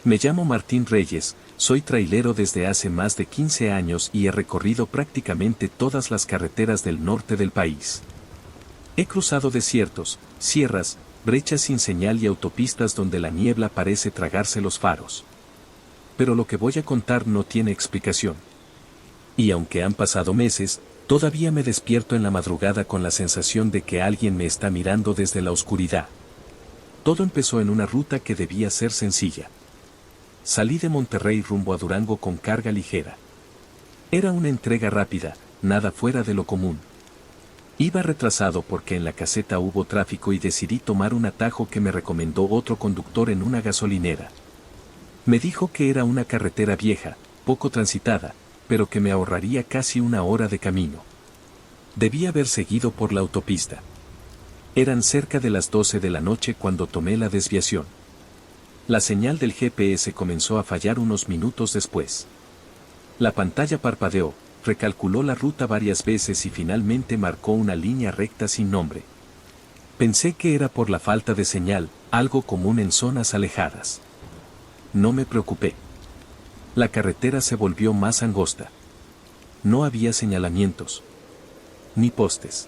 Me llamo Martín Reyes, soy trailero desde hace más de 15 años y he recorrido prácticamente todas las carreteras del norte del país. He cruzado desiertos, sierras, brechas sin señal y autopistas donde la niebla parece tragarse los faros. Pero lo que voy a contar no tiene explicación. Y aunque han pasado meses, todavía me despierto en la madrugada con la sensación de que alguien me está mirando desde la oscuridad. Todo empezó en una ruta que debía ser sencilla. Salí de Monterrey rumbo a Durango con carga ligera. Era una entrega rápida, nada fuera de lo común. Iba retrasado porque en la caseta hubo tráfico y decidí tomar un atajo que me recomendó otro conductor en una gasolinera. Me dijo que era una carretera vieja, poco transitada, pero que me ahorraría casi una hora de camino. Debí haber seguido por la autopista. Eran cerca de las 12 de la noche cuando tomé la desviación. La señal del GPS comenzó a fallar unos minutos después. La pantalla parpadeó, recalculó la ruta varias veces y finalmente marcó una línea recta sin nombre. Pensé que era por la falta de señal, algo común en zonas alejadas. No me preocupé. La carretera se volvió más angosta. No había señalamientos, ni postes,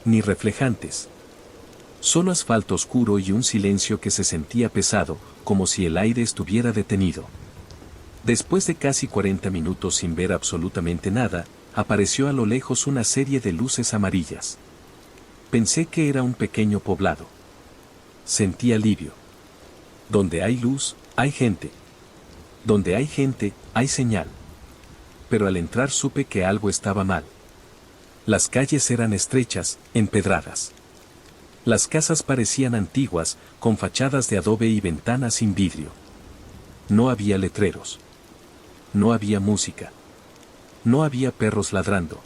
ni reflejantes. Solo asfalto oscuro y un silencio que se sentía pesado, como si el aire estuviera detenido. Después de casi 40 minutos sin ver absolutamente nada, apareció a lo lejos una serie de luces amarillas. Pensé que era un pequeño poblado. Sentí alivio. Donde hay luz, hay gente. Donde hay gente, hay señal. Pero al entrar supe que algo estaba mal. Las calles eran estrechas, empedradas. Las casas parecían antiguas, con fachadas de adobe y ventanas sin vidrio. No había letreros. No había música. No había perros ladrando.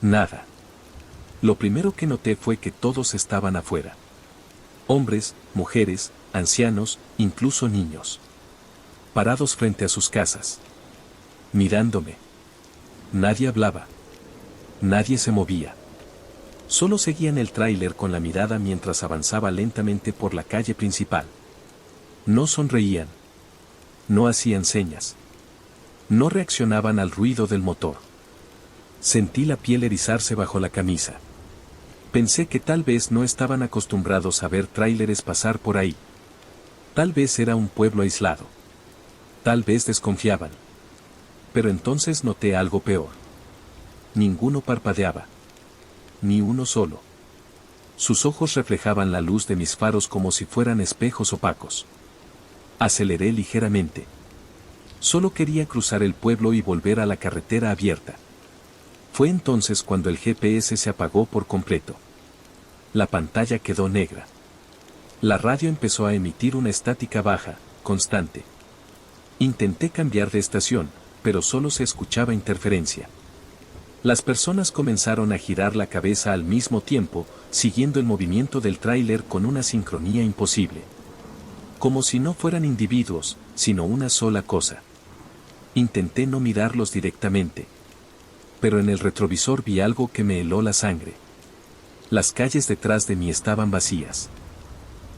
Nada. Lo primero que noté fue que todos estaban afuera. Hombres, mujeres, ancianos, incluso niños. Parados frente a sus casas. Mirándome. Nadie hablaba. Nadie se movía. Solo seguían el tráiler con la mirada mientras avanzaba lentamente por la calle principal. No sonreían. No hacían señas. No reaccionaban al ruido del motor. Sentí la piel erizarse bajo la camisa. Pensé que tal vez no estaban acostumbrados a ver tráileres pasar por ahí. Tal vez era un pueblo aislado. Tal vez desconfiaban. Pero entonces noté algo peor. Ninguno parpadeaba. Ni uno solo. Sus ojos reflejaban la luz de mis faros como si fueran espejos opacos. Aceleré ligeramente. Solo quería cruzar el pueblo y volver a la carretera abierta. Fue entonces cuando el GPS se apagó por completo. La pantalla quedó negra. La radio empezó a emitir una estática baja, constante. Intenté cambiar de estación, pero solo se escuchaba interferencia. Las personas comenzaron a girar la cabeza al mismo tiempo, siguiendo el movimiento del tráiler con una sincronía imposible. Como si no fueran individuos, sino una sola cosa. Intenté no mirarlos directamente. Pero en el retrovisor vi algo que me heló la sangre. Las calles detrás de mí estaban vacías.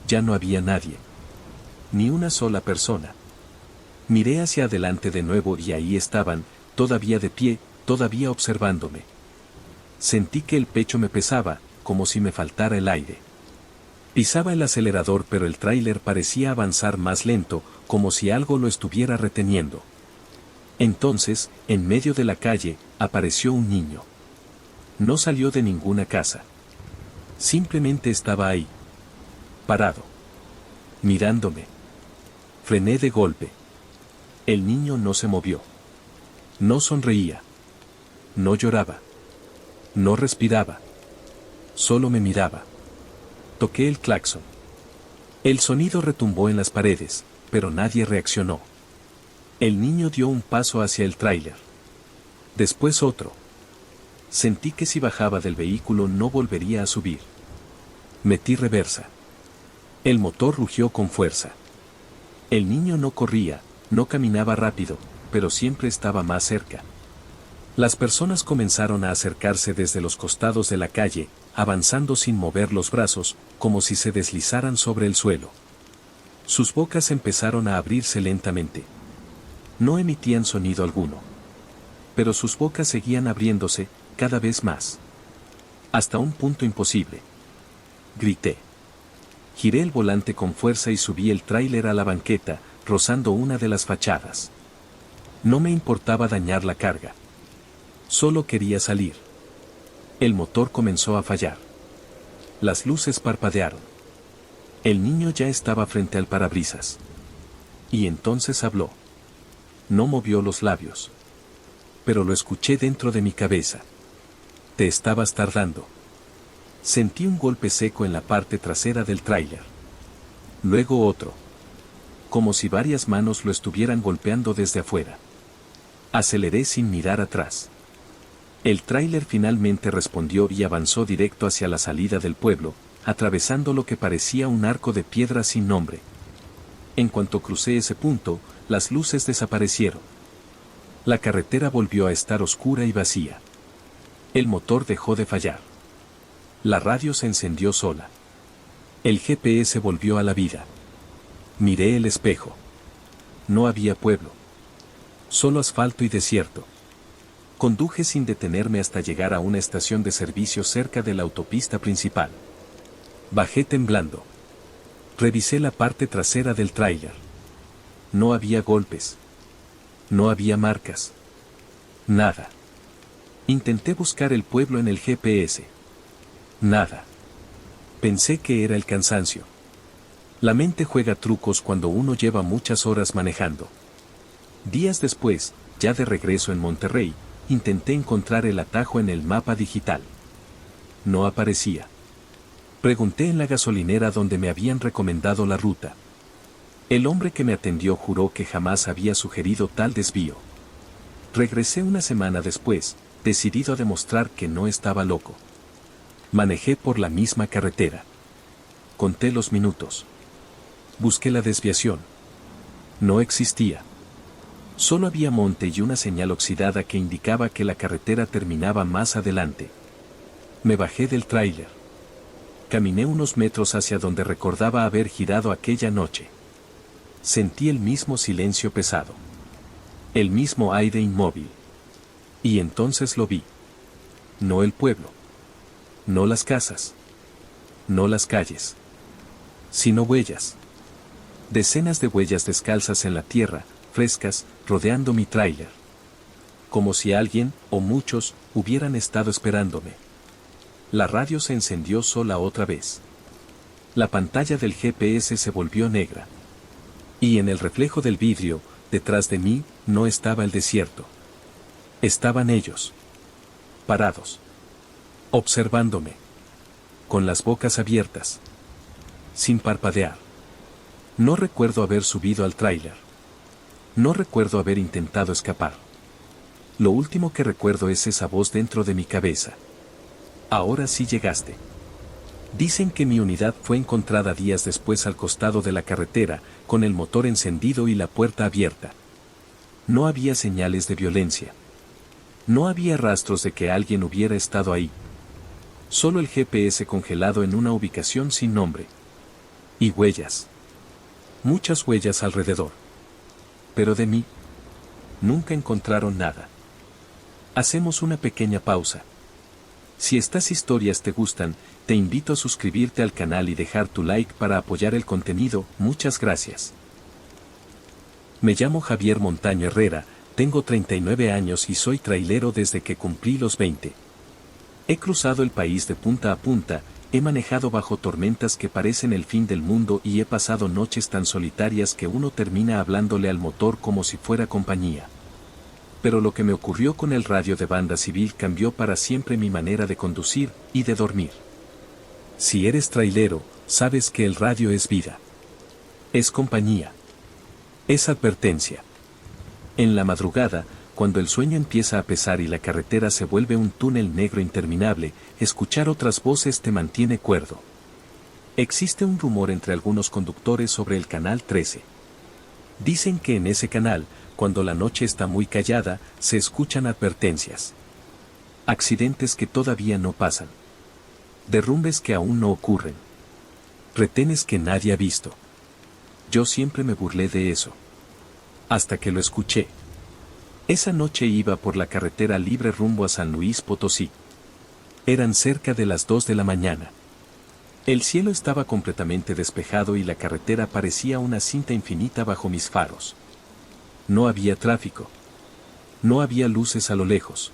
Ya no había nadie. Ni una sola persona. Miré hacia adelante de nuevo y ahí estaban, todavía de pie, todavía observándome. Sentí que el pecho me pesaba, como si me faltara el aire. Pisaba el acelerador pero el tráiler parecía avanzar más lento, como si algo lo estuviera reteniendo. Entonces, en medio de la calle, apareció un niño. No salió de ninguna casa. Simplemente estaba ahí. Parado. Mirándome. Frené de golpe. El niño no se movió. No sonreía. No lloraba. No respiraba. Solo me miraba. Toqué el claxon. El sonido retumbó en las paredes, pero nadie reaccionó. El niño dio un paso hacia el tráiler. Después otro. Sentí que si bajaba del vehículo no volvería a subir. Metí reversa. El motor rugió con fuerza. El niño no corría, no caminaba rápido, pero siempre estaba más cerca. Las personas comenzaron a acercarse desde los costados de la calle, avanzando sin mover los brazos, como si se deslizaran sobre el suelo. Sus bocas empezaron a abrirse lentamente. No emitían sonido alguno. Pero sus bocas seguían abriéndose, cada vez más. Hasta un punto imposible. Grité. Giré el volante con fuerza y subí el tráiler a la banqueta, rozando una de las fachadas. No me importaba dañar la carga. Solo quería salir. El motor comenzó a fallar. Las luces parpadearon. El niño ya estaba frente al parabrisas. Y entonces habló. No movió los labios. Pero lo escuché dentro de mi cabeza. Te estabas tardando. Sentí un golpe seco en la parte trasera del tráiler. Luego otro. Como si varias manos lo estuvieran golpeando desde afuera. Aceleré sin mirar atrás. El tráiler finalmente respondió y avanzó directo hacia la salida del pueblo, atravesando lo que parecía un arco de piedra sin nombre. En cuanto crucé ese punto, las luces desaparecieron. La carretera volvió a estar oscura y vacía. El motor dejó de fallar. La radio se encendió sola. El GPS volvió a la vida. Miré el espejo. No había pueblo. Solo asfalto y desierto. Conduje sin detenerme hasta llegar a una estación de servicio cerca de la autopista principal. Bajé temblando. Revisé la parte trasera del tráiler. No había golpes. No había marcas. Nada. Intenté buscar el pueblo en el GPS. Nada. Pensé que era el cansancio. La mente juega trucos cuando uno lleva muchas horas manejando. Días después, ya de regreso en Monterrey, intenté encontrar el atajo en el mapa digital. No aparecía. Pregunté en la gasolinera donde me habían recomendado la ruta. El hombre que me atendió juró que jamás había sugerido tal desvío. Regresé una semana después, decidido a demostrar que no estaba loco. Manejé por la misma carretera. Conté los minutos. Busqué la desviación. No existía. Solo había monte y una señal oxidada que indicaba que la carretera terminaba más adelante. Me bajé del tráiler. Caminé unos metros hacia donde recordaba haber girado aquella noche. Sentí el mismo silencio pesado. El mismo aire inmóvil. Y entonces lo vi. No el pueblo. No las casas. No las calles. Sino huellas. Decenas de huellas descalzas en la tierra, frescas, rodeando mi tráiler. Como si alguien, o muchos, hubieran estado esperándome. La radio se encendió sola otra vez. La pantalla del GPS se volvió negra. Y en el reflejo del vidrio, detrás de mí, no estaba el desierto. Estaban ellos. Parados. Observándome. Con las bocas abiertas. Sin parpadear. No recuerdo haber subido al tráiler. No recuerdo haber intentado escapar. Lo último que recuerdo es esa voz dentro de mi cabeza. Ahora sí llegaste. Dicen que mi unidad fue encontrada días después al costado de la carretera, con el motor encendido y la puerta abierta. No había señales de violencia. No había rastros de que alguien hubiera estado ahí. Solo el GPS congelado en una ubicación sin nombre. Y huellas. Muchas huellas alrededor. Pero de mí, nunca encontraron nada. Hacemos una pequeña pausa. Si estas historias te gustan, te invito a suscribirte al canal y dejar tu like para apoyar el contenido. Muchas gracias. Me llamo Javier Montaño Herrera, tengo 39 años y soy trailero desde que cumplí los 20. He cruzado el país de punta a punta, he manejado bajo tormentas que parecen el fin del mundo y he pasado noches tan solitarias que uno termina hablándole al motor como si fuera compañía. Pero lo que me ocurrió con el radio de banda civil cambió para siempre mi manera de conducir y de dormir. Si eres trailero, sabes que el radio es vida. Es compañía. Es advertencia. En la madrugada, cuando el sueño empieza a pesar y la carretera se vuelve un túnel negro interminable, escuchar otras voces te mantiene cuerdo. Existe un rumor entre algunos conductores sobre el Canal 13. Dicen que en ese canal, cuando la noche está muy callada, se escuchan advertencias. Accidentes que todavía no pasan. Derrumbes que aún no ocurren. Retenes que nadie ha visto. Yo siempre me burlé de eso. Hasta que lo escuché. Esa noche iba por la carretera libre rumbo a San Luis Potosí. Eran cerca de las 2 de la mañana. El cielo estaba completamente despejado y la carretera parecía una cinta infinita bajo mis faros. No había tráfico. No había luces a lo lejos.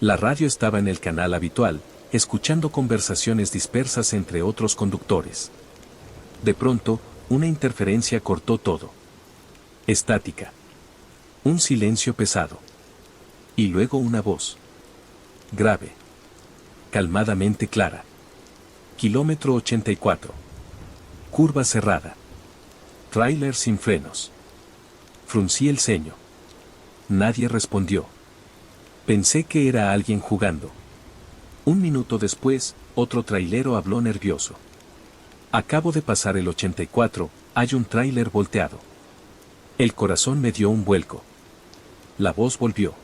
La radio estaba en el canal habitual, escuchando conversaciones dispersas entre otros conductores. De pronto, una interferencia cortó todo. Estática. Un silencio pesado. Y luego una voz. Grave. Calmadamente clara. Kilómetro 84. Curva cerrada. Tráiler sin frenos. Fruncí el ceño. Nadie respondió. Pensé que era alguien jugando. Un minuto después, otro trailero habló nervioso. Acabo de pasar el 84, hay un tráiler volteado. El corazón me dio un vuelco. La voz volvió.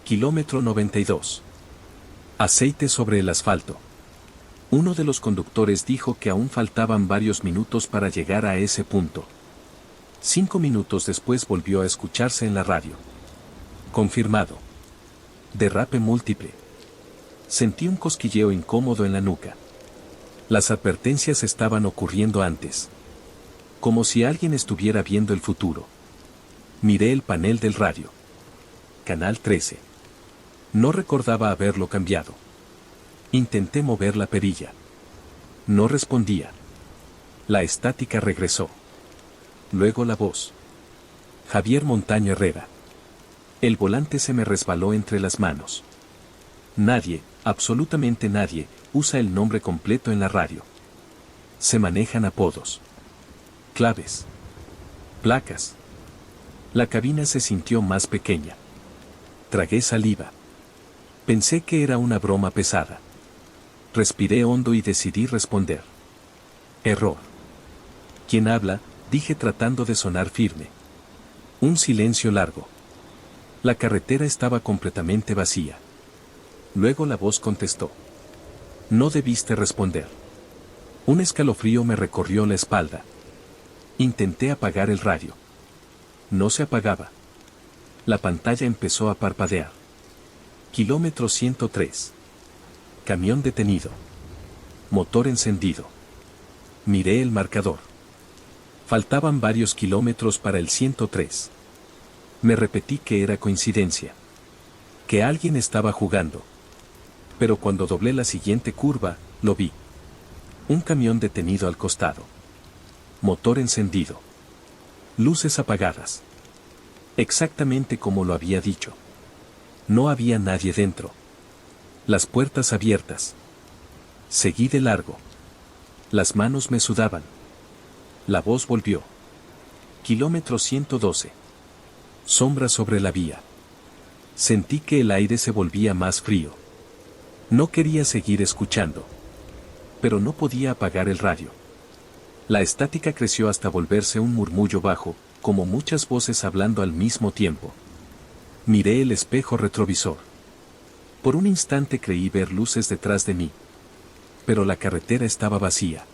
Kilómetro 92. Aceite sobre el asfalto. Uno de los conductores dijo que aún faltaban varios minutos para llegar a ese punto. 5 minutos después volvió a escucharse en la radio. Confirmado. Derrape múltiple. Sentí un cosquilleo incómodo en la nuca. Las advertencias estaban ocurriendo antes. Como si alguien estuviera viendo el futuro. Miré el panel del radio. Canal 13. No recordaba haberlo cambiado. Intenté mover la perilla. No respondía. La estática regresó. Luego la voz. Javier Montaño Herrera. El volante se me resbaló entre las manos. Nadie, absolutamente nadie, usa el nombre completo en la radio. Se manejan apodos. Claves. Placas. La cabina se sintió más pequeña. Tragué saliva. Pensé que era una broma pesada. Respiré hondo y decidí responder. Error. ¿Quién habla?, dije tratando de sonar firme. Un silencio largo. La carretera estaba completamente vacía. Luego la voz contestó. No debiste responder. Un escalofrío me recorrió la espalda. Intenté apagar el radio. No se apagaba. La pantalla empezó a parpadear. Kilómetro 103. Camión detenido. Motor encendido. Miré el marcador. Faltaban varios kilómetros para el 103. Me repetí que era coincidencia. Que alguien estaba jugando. Pero cuando doblé la siguiente curva, lo vi. Un camión detenido al costado. Motor encendido. Luces apagadas. Exactamente como lo había dicho. No había nadie dentro. Las puertas abiertas. Seguí de largo. Las manos me sudaban. La voz volvió. Kilómetro 112. Sombra sobre la vía. Sentí que el aire se volvía más frío. No quería seguir escuchando. Pero no podía apagar el radio. La estática creció hasta volverse un murmullo bajo, como muchas voces hablando al mismo tiempo. Miré el espejo retrovisor. Por un instante creí ver luces detrás de mí. Pero la carretera estaba vacía.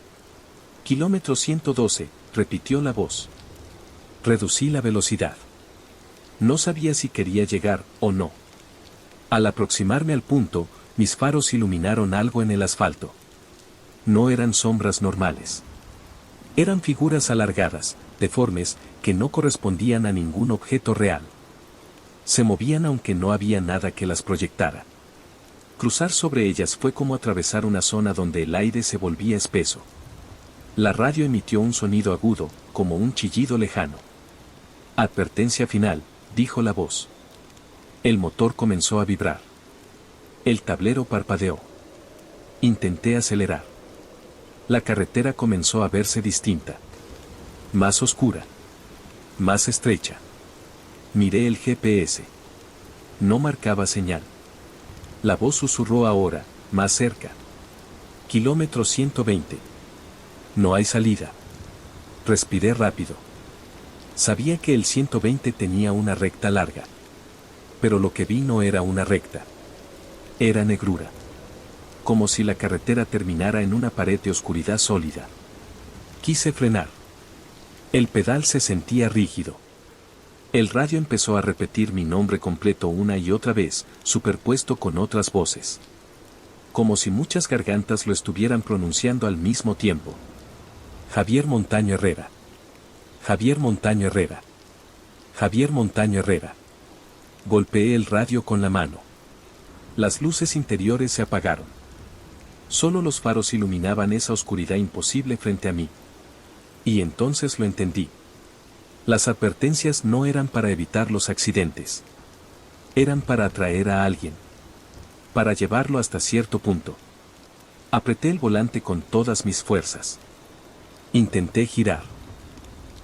Kilómetro 112, repitió la voz. Reducí la velocidad. No sabía si quería llegar o no. Al aproximarme al punto, mis faros iluminaron algo en el asfalto. No eran sombras normales. Eran figuras alargadas, deformes, que no correspondían a ningún objeto real. Se movían aunque no había nada que las proyectara. Cruzar sobre ellas fue como atravesar una zona donde el aire se volvía espeso. La radio emitió un sonido agudo, como un chillido lejano. Advertencia final, dijo la voz. El motor comenzó a vibrar. El tablero parpadeó. Intenté acelerar. La carretera comenzó a verse distinta. Más oscura. Más estrecha. Miré el GPS. No marcaba señal. La voz susurró ahora, más cerca. Kilómetro 120. No hay salida. Respiré rápido. Sabía que el 120 tenía una recta larga. Pero lo que vi no era una recta. Era negrura. Como si la carretera terminara en una pared de oscuridad sólida. Quise frenar. El pedal se sentía rígido. El radio empezó a repetir mi nombre completo una y otra vez, superpuesto con otras voces. Como si muchas gargantas lo estuvieran pronunciando al mismo tiempo. Javier Montaño Herrera. Javier Montaño Herrera. Javier Montaño Herrera. Golpeé el radio con la mano. Las luces interiores se apagaron. Solo los faros iluminaban esa oscuridad imposible frente a mí. Y entonces lo entendí. Las advertencias no eran para evitar los accidentes. Eran para atraer a alguien. Para llevarlo hasta cierto punto. Apreté el volante con todas mis fuerzas. Intenté girar.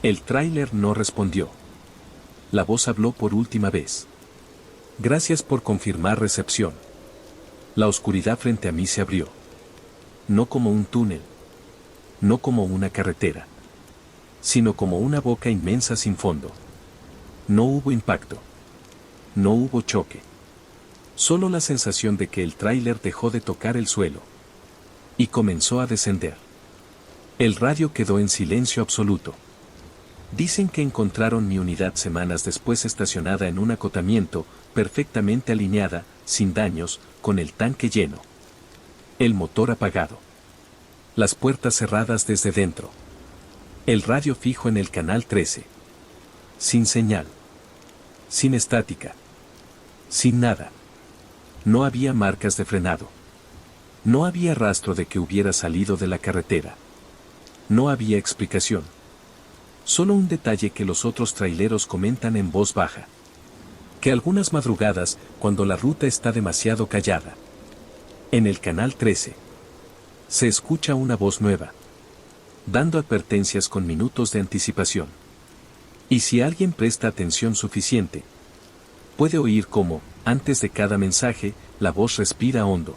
El tráiler no respondió. La voz habló por última vez. Gracias por confirmar recepción. La oscuridad frente a mí se abrió. No como un túnel. No como una carretera. Sino como una boca inmensa sin fondo. No hubo impacto. No hubo choque. Solo la sensación de que el tráiler dejó de tocar el suelo. Y comenzó a descender. El radio quedó en silencio absoluto. Dicen que encontraron mi unidad semanas después estacionada en un acotamiento, perfectamente alineada, sin daños, con el tanque lleno. El motor apagado. Las puertas cerradas desde dentro. El radio fijo en el canal 13. Sin señal. Sin estática. Sin nada. No había marcas de frenado. No había rastro de que hubiera salido de la carretera. No había explicación. Solo un detalle que los otros traileros comentan en voz baja. Que algunas madrugadas, cuando la ruta está demasiado callada. En el canal 13. Se escucha una voz nueva. Dando advertencias con minutos de anticipación. Y si alguien presta atención suficiente, puede oír cómo, antes de cada mensaje, la voz respira hondo.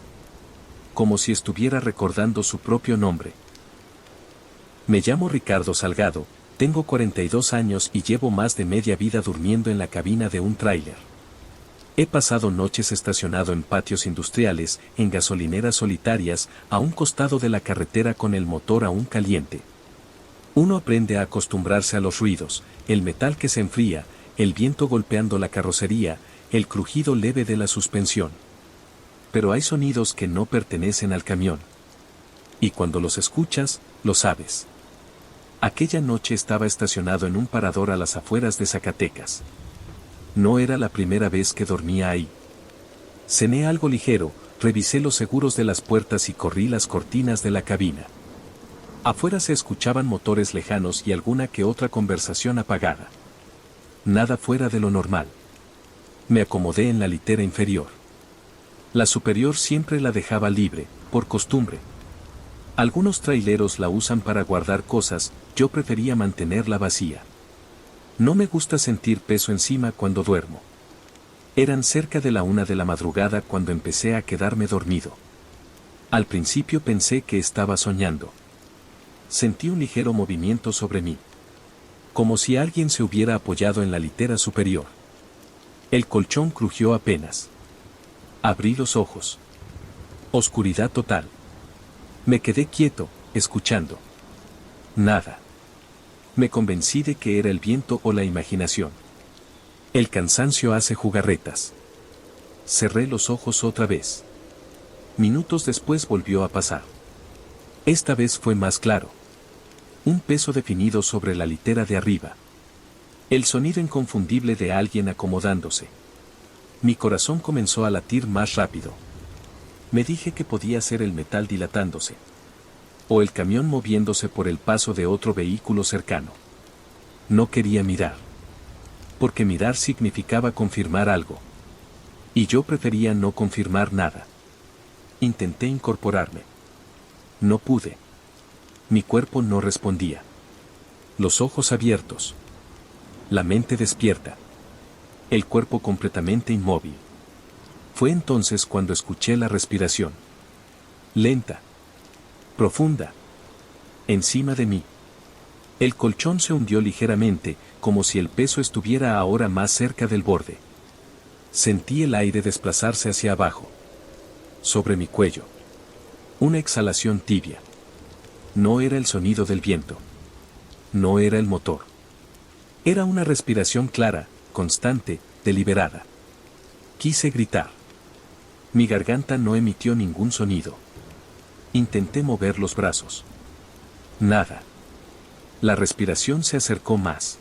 Como si estuviera recordando su propio nombre. Me llamo Ricardo Salgado. Tengo 42 años y llevo más de media vida durmiendo en la cabina de un tráiler. He pasado noches estacionado en patios industriales, en gasolineras solitarias, a un costado de la carretera con el motor aún caliente. Uno aprende a acostumbrarse a los ruidos, el metal que se enfría, el viento golpeando la carrocería, el crujido leve de la suspensión. Pero hay sonidos que no pertenecen al camión. Y cuando los escuchas, lo sabes. Aquella noche estaba estacionado en un parador a las afueras de Zacatecas. No era la primera vez que dormía ahí. Cené algo ligero, revisé los seguros de las puertas y corrí las cortinas de la cabina. Afuera se escuchaban motores lejanos y alguna que otra conversación apagada. Nada fuera de lo normal. Me acomodé en la litera inferior. La superior siempre la dejaba libre, por costumbre. Algunos traileros la usan para guardar cosas, yo prefería mantenerla vacía. No me gusta sentir peso encima cuando duermo. Eran cerca de la 1 de la madrugada cuando empecé a quedarme dormido. Al principio pensé que estaba soñando. Sentí un ligero movimiento sobre mí. Como si alguien se hubiera apoyado en la litera superior. El colchón crujió apenas. Abrí los ojos. Oscuridad total. Me quedé quieto, escuchando. Nada. Me convencí de que era el viento o la imaginación. El cansancio hace jugarretas. Cerré los ojos otra vez. Minutos después volvió a pasar. Esta vez fue más claro. Un peso definido sobre la litera de arriba. El sonido inconfundible de alguien acomodándose. Mi corazón comenzó a latir más rápido. Me dije que podía ser el metal dilatándose. O el camión moviéndose por el paso de otro vehículo cercano. No quería mirar. Porque mirar significaba confirmar algo. Y yo prefería no confirmar nada. Intenté incorporarme. No pude. Mi cuerpo no respondía. Los ojos abiertos. La mente despierta. El cuerpo completamente inmóvil. Fue entonces cuando escuché la respiración. Lenta. Profunda. Encima de mí. El colchón se hundió ligeramente, como si el peso estuviera ahora más cerca del borde. Sentí el aire desplazarse hacia abajo. Sobre mi cuello. Una exhalación tibia. No era el sonido del viento. No era el motor. Era una respiración clara, constante, deliberada. Quise gritar. Mi garganta no emitió ningún sonido. Intenté mover los brazos. Nada. La respiración se acercó más.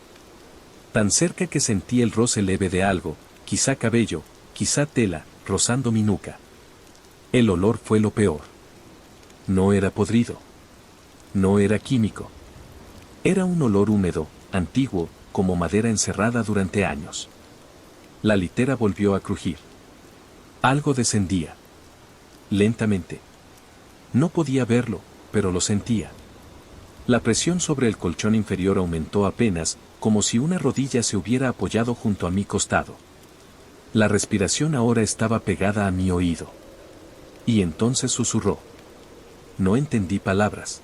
Tan cerca que sentí el roce leve de algo, quizá cabello, quizá tela, rozando mi nuca. El olor fue lo peor. No era podrido. No era químico. Era un olor húmedo, antiguo, como madera encerrada durante años. La litera volvió a crujir. Algo descendía. Lentamente. No podía verlo, pero lo sentía. La presión sobre el colchón inferior aumentó apenas, como si una rodilla se hubiera apoyado junto a mi costado. La respiración ahora estaba pegada a mi oído. Y entonces susurró. No entendí palabras.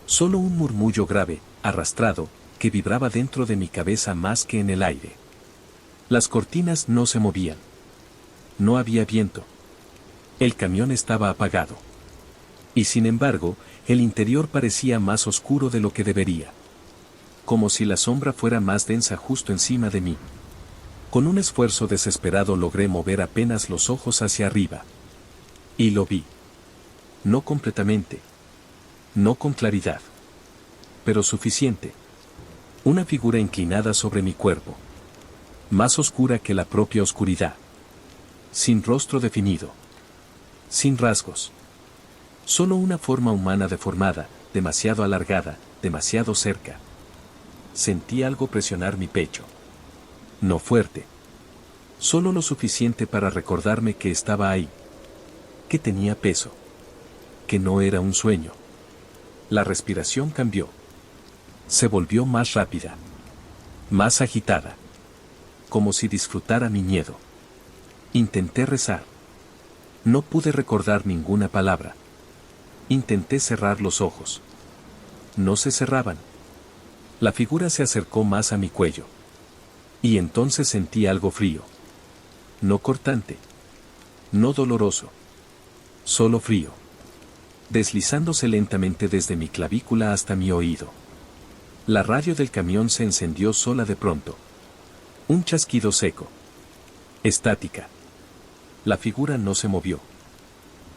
Solo un murmullo grave, arrastrado, que vibraba dentro de mi cabeza más que en el aire. Las cortinas no se movían. No había viento. El camión estaba apagado. Y sin embargo, el interior parecía más oscuro de lo que debería. Como si la sombra fuera más densa justo encima de mí. Con un esfuerzo desesperado logré mover apenas los ojos hacia arriba. Y lo vi. No completamente. No con claridad. Pero suficiente. Una figura inclinada sobre mi cuerpo. Más oscura que la propia oscuridad. Sin rostro definido. Sin rasgos. Solo una forma humana deformada, demasiado alargada, demasiado cerca. Sentí algo presionar mi pecho. No fuerte. Solo lo suficiente para recordarme que estaba ahí. Que tenía peso. Que no era un sueño. La respiración cambió. Se volvió más rápida. Más agitada. Como si disfrutara mi miedo. Intenté rezar. No pude recordar ninguna palabra. Intenté cerrar los ojos. No se cerraban. La figura se acercó más a mi cuello. Y entonces sentí algo frío. No cortante. No doloroso. Solo frío. Deslizándose lentamente desde mi clavícula hasta mi oído. La radio del camión se encendió sola de pronto. Un chasquido seco. Estática. La figura no se movió.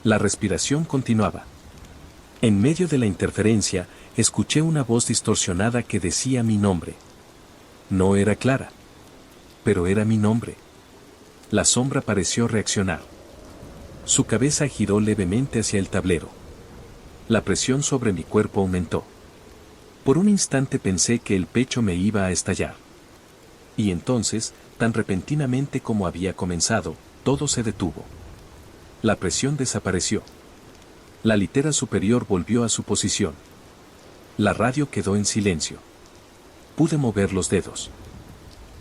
La respiración continuaba. En medio de la interferencia, escuché una voz distorsionada que decía mi nombre. No era clara. Pero era mi nombre. La sombra pareció reaccionar. Su cabeza giró levemente hacia el tablero. La presión sobre mi cuerpo aumentó. Por un instante pensé que el pecho me iba a estallar. Y entonces, tan repentinamente como había comenzado, todo se detuvo. La presión desapareció. La litera superior volvió a su posición. La radio quedó en silencio. Pude mover los dedos.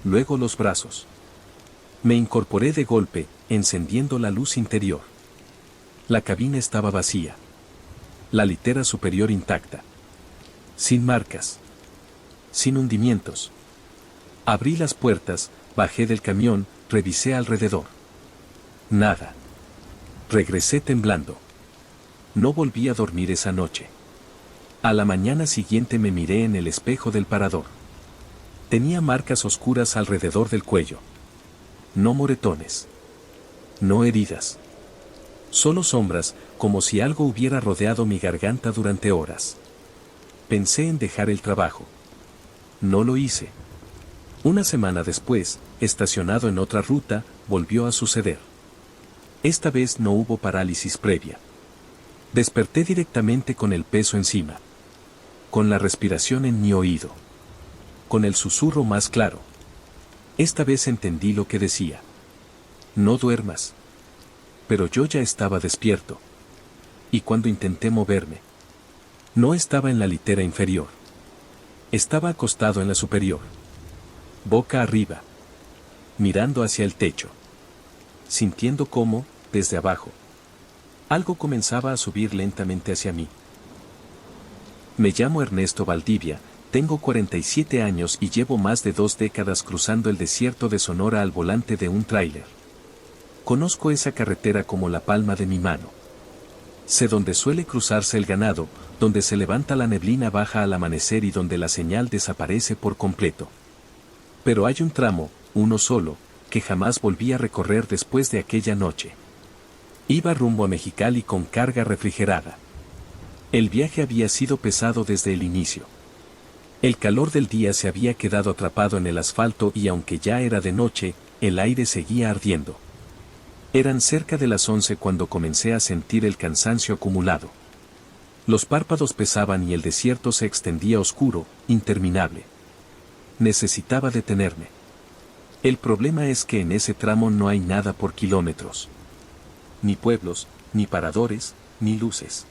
Luego los brazos. Me incorporé de golpe, encendiendo la luz interior. La cabina estaba vacía. La litera superior intacta. Sin marcas. Sin hundimientos. Abrí las puertas, bajé del camión, revisé alrededor. Nada. Regresé temblando. No volví a dormir esa noche. A la mañana siguiente me miré en el espejo del parador. Tenía marcas oscuras alrededor del cuello. No moretones. No heridas. Solo sombras, como si algo hubiera rodeado mi garganta durante horas. Pensé en dejar el trabajo. No lo hice. Una semana después, estacionado en otra ruta, volvió a suceder. Esta vez no hubo parálisis previa. Desperté directamente con el peso encima. Con la respiración en mi oído. Con el susurro más claro. Esta vez entendí lo que decía. No duermas. Pero yo ya estaba despierto. Y cuando intenté moverme, no estaba en la litera inferior. Estaba acostado en la superior. Boca arriba. Mirando hacia el techo. Sintiendo cómo, desde abajo, algo comenzaba a subir lentamente hacia mí. Me llamo Ernesto Valdivia, tengo 47 años y llevo más de 2 décadas cruzando el desierto de Sonora al volante de un tráiler. Conozco esa carretera como la palma de mi mano. Sé dónde suele cruzarse el ganado, donde se levanta la neblina baja al amanecer y donde la señal desaparece por completo. Pero hay un tramo, uno solo, que jamás volví a recorrer después de aquella noche. Iba rumbo a Mexicali con carga refrigerada. El viaje había sido pesado desde el inicio. El calor del día se había quedado atrapado en el asfalto y aunque ya era de noche, el aire seguía ardiendo. Eran cerca de las 11 cuando comencé a sentir el cansancio acumulado. Los párpados pesaban y el desierto se extendía oscuro, interminable. Necesitaba detenerme. El problema es que en ese tramo no hay nada por kilómetros. Ni pueblos, ni paradores, ni luces.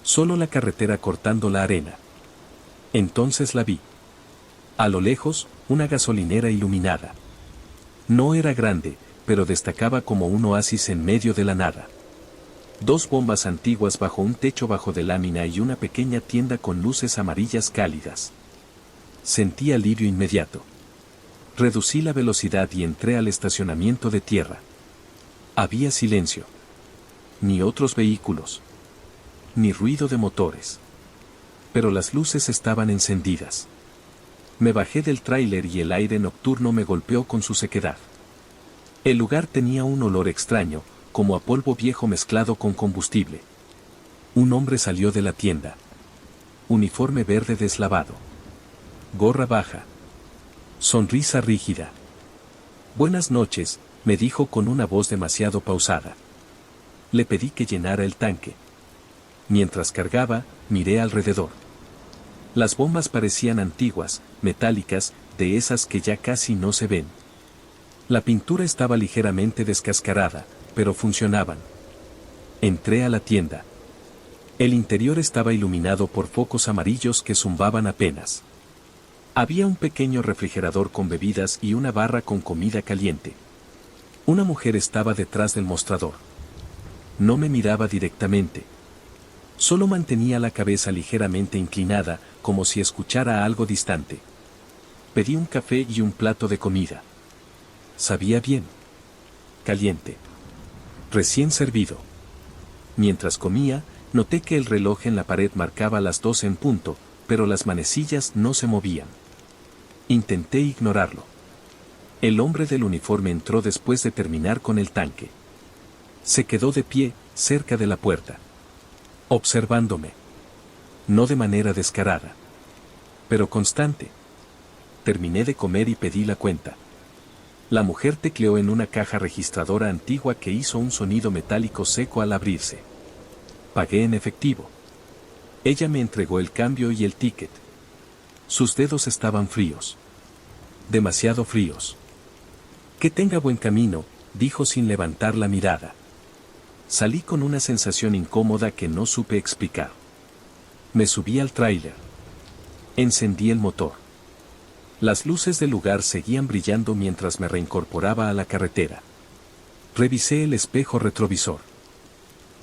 Solo la carretera cortando la arena. Entonces la vi. A lo lejos, una gasolinera iluminada. No era grande, pero destacaba como un oasis en medio de la nada. 2 bombas antiguas bajo un techo bajo de lámina y una pequeña tienda con luces amarillas cálidas. Sentí alivio inmediato. Reducí la velocidad y entré al estacionamiento de tierra. Había silencio. Ni otros vehículos. Ni ruido de motores. Pero las luces estaban encendidas. Me bajé del tráiler y el aire nocturno me golpeó con su sequedad. El lugar tenía un olor extraño, como a polvo viejo mezclado con combustible. Un hombre salió de la tienda. Uniforme verde deslavado. Gorra baja. Sonrisa rígida. Buenas noches, me dijo con una voz demasiado pausada. Le pedí que llenara el tanque. Mientras cargaba, miré alrededor. Las bombas parecían antiguas, metálicas, de esas que ya casi no se ven. La pintura estaba ligeramente descascarada, pero funcionaban. Entré a la tienda. El interior estaba iluminado por focos amarillos que zumbaban apenas. Había un pequeño refrigerador con bebidas y una barra con comida caliente. Una mujer estaba detrás del mostrador. No me miraba directamente. Solo mantenía la cabeza ligeramente inclinada, como si escuchara algo distante. Pedí un café y un plato de comida. Sabía bien. Caliente. Recién servido. Mientras comía, noté que el reloj en la pared marcaba las 12 en punto, pero las manecillas no se movían. Intenté ignorarlo. El hombre del uniforme entró después de terminar con el tanque. Se quedó de pie, cerca de la puerta. Observándome. No de manera descarada. Pero constante. Terminé de comer y pedí la cuenta. La mujer tecleó en una caja registradora antigua que hizo un sonido metálico seco al abrirse. Pagué en efectivo. Ella me entregó el cambio y el ticket. Sus dedos estaban fríos. Demasiado fríos. Que tenga buen camino, dijo sin levantar la mirada. Salí con una sensación incómoda que no supe explicar. Me subí al tráiler. Encendí el motor. Las luces del lugar seguían brillando mientras me reincorporaba a la carretera. Revisé el espejo retrovisor.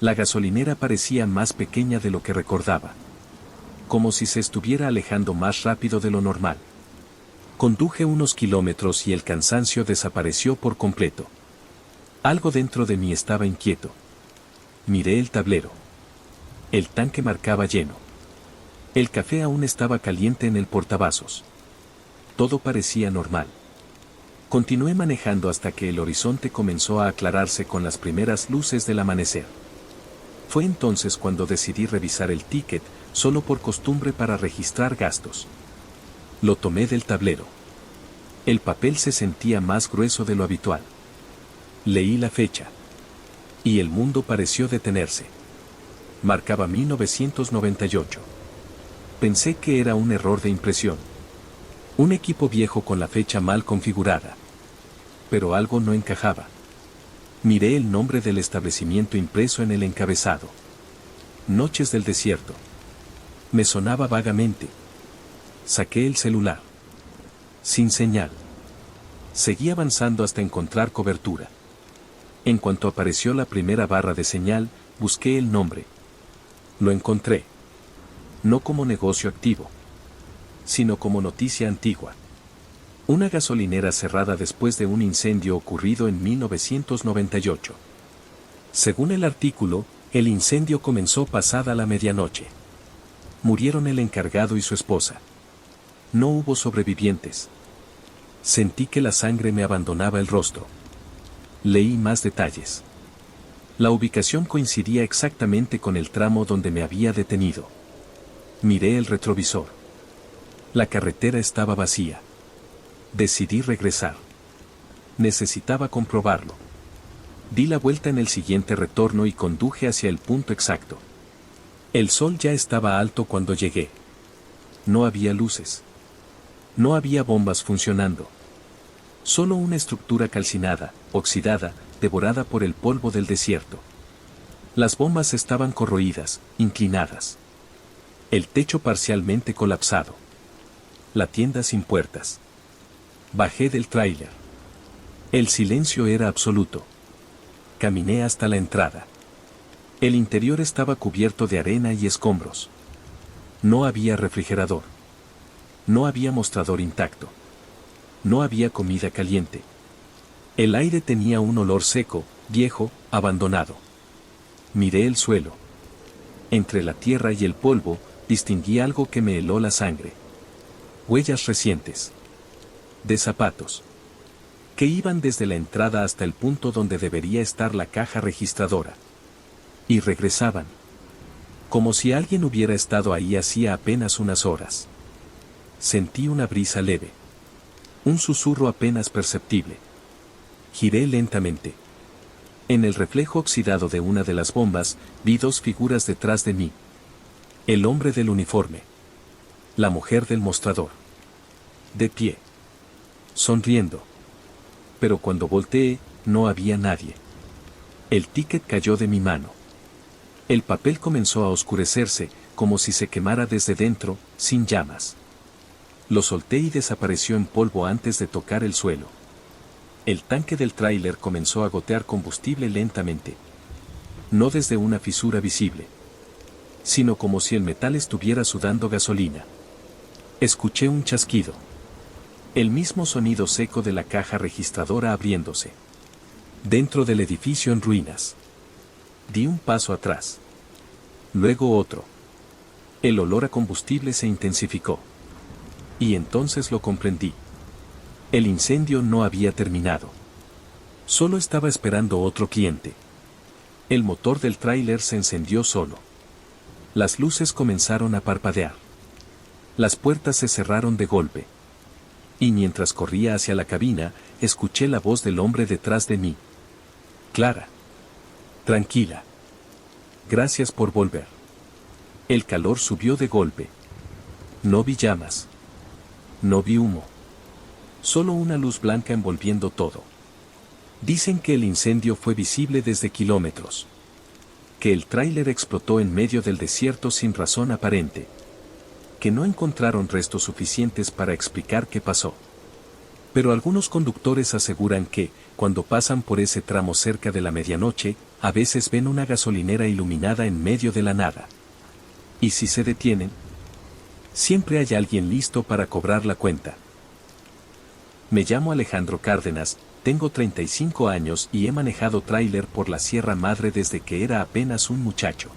La gasolinera parecía más pequeña de lo que recordaba. Como si se estuviera alejando más rápido de lo normal. Conduje unos kilómetros y el cansancio desapareció por completo. Algo dentro de mí estaba inquieto. Miré el tablero. El tanque marcaba lleno. El café aún estaba caliente en el portavasos. Todo parecía normal. Continué manejando hasta que el horizonte comenzó a aclararse con las primeras luces del amanecer. Fue entonces cuando decidí revisar el ticket, solo por costumbre para registrar gastos. Lo tomé del tablero. El papel se sentía más grueso de lo habitual. Leí la fecha. Y el mundo pareció detenerse. Marcaba 1998. Pensé que era un error de impresión. Un equipo viejo con la fecha mal configurada. Pero algo no encajaba. Miré el nombre del establecimiento impreso en el encabezado. Noches del desierto. Me sonaba vagamente. Saqué el celular. Sin señal. Seguí avanzando hasta encontrar cobertura. En cuanto apareció la primera barra de señal, busqué el nombre. Lo encontré. No como negocio activo, sino como noticia antigua. Una gasolinera cerrada después de un incendio ocurrido en 1998. Según el artículo, El incendio comenzó pasada la medianoche. Murieron el encargado y su esposa. No hubo sobrevivientes. Sentí que la sangre me abandonaba el rostro. Leí más detalles. La ubicación coincidía exactamente con el tramo donde me había detenido. Miré el retrovisor. La carretera estaba vacía. Decidí regresar. Necesitaba comprobarlo. Di la vuelta en el siguiente retorno y conduje hacia el punto exacto. El sol ya estaba alto cuando llegué. No había luces. No había bombas funcionando. Solo una estructura calcinada, oxidada, devorada por el polvo del desierto. Las bombas estaban corroídas, inclinadas. El techo parcialmente colapsado. La tienda sin puertas. Bajé del tráiler. El silencio era absoluto. Caminé hasta la entrada. El interior estaba cubierto de arena y escombros. No había refrigerador. No había mostrador intacto. No había comida caliente. El aire tenía un olor seco, viejo, abandonado. Miré el suelo. Entre la tierra y el polvo, distinguí algo que me heló la sangre. Huellas recientes. De zapatos. Que iban desde la entrada hasta el punto donde debería estar la caja registradora. Y regresaban. Como si alguien hubiera estado ahí hacía apenas unas horas. Sentí una brisa leve. Un susurro apenas perceptible. Giré lentamente. En el reflejo oxidado de una de las bombas, vi dos figuras detrás de mí. El hombre del uniforme. La mujer del mostrador. De pie. Sonriendo. Pero cuando volteé, no había nadie. El ticket cayó de mi mano. El papel comenzó a oscurecerse, como si se quemara desde dentro, sin llamas. Lo solté y desapareció en polvo antes de tocar el suelo. El tanque del tráiler comenzó a gotear combustible lentamente. No desde una fisura visible, sino como si el metal estuviera sudando gasolina. Escuché un chasquido. El mismo sonido seco de la caja registradora abriéndose. Dentro del edificio en ruinas. Di un paso atrás. Luego otro. El olor a combustible se intensificó. Y entonces lo comprendí. El incendio no había terminado. Solo estaba esperando otro cliente. El motor del tráiler se encendió solo. Las luces comenzaron a parpadear. Las puertas se cerraron de golpe. Y mientras corría hacia la cabina, escuché la voz del hombre detrás de mí. Clara. Tranquila. Gracias por volver. El calor subió de golpe. No vi llamas. No vi humo. Solo una luz blanca envolviendo todo. Dicen que el incendio fue visible desde kilómetros. Que el tráiler explotó en medio del desierto sin razón aparente. Que no encontraron restos suficientes para explicar qué pasó. Pero algunos conductores aseguran que, cuando pasan por ese tramo cerca de la medianoche, a veces ven una gasolinera iluminada en medio de la nada. Y si se detienen, siempre hay alguien listo para cobrar la cuenta. Me llamo Alejandro Cárdenas, tengo 35 años y he manejado tráiler por la Sierra Madre desde que era apenas un muchacho.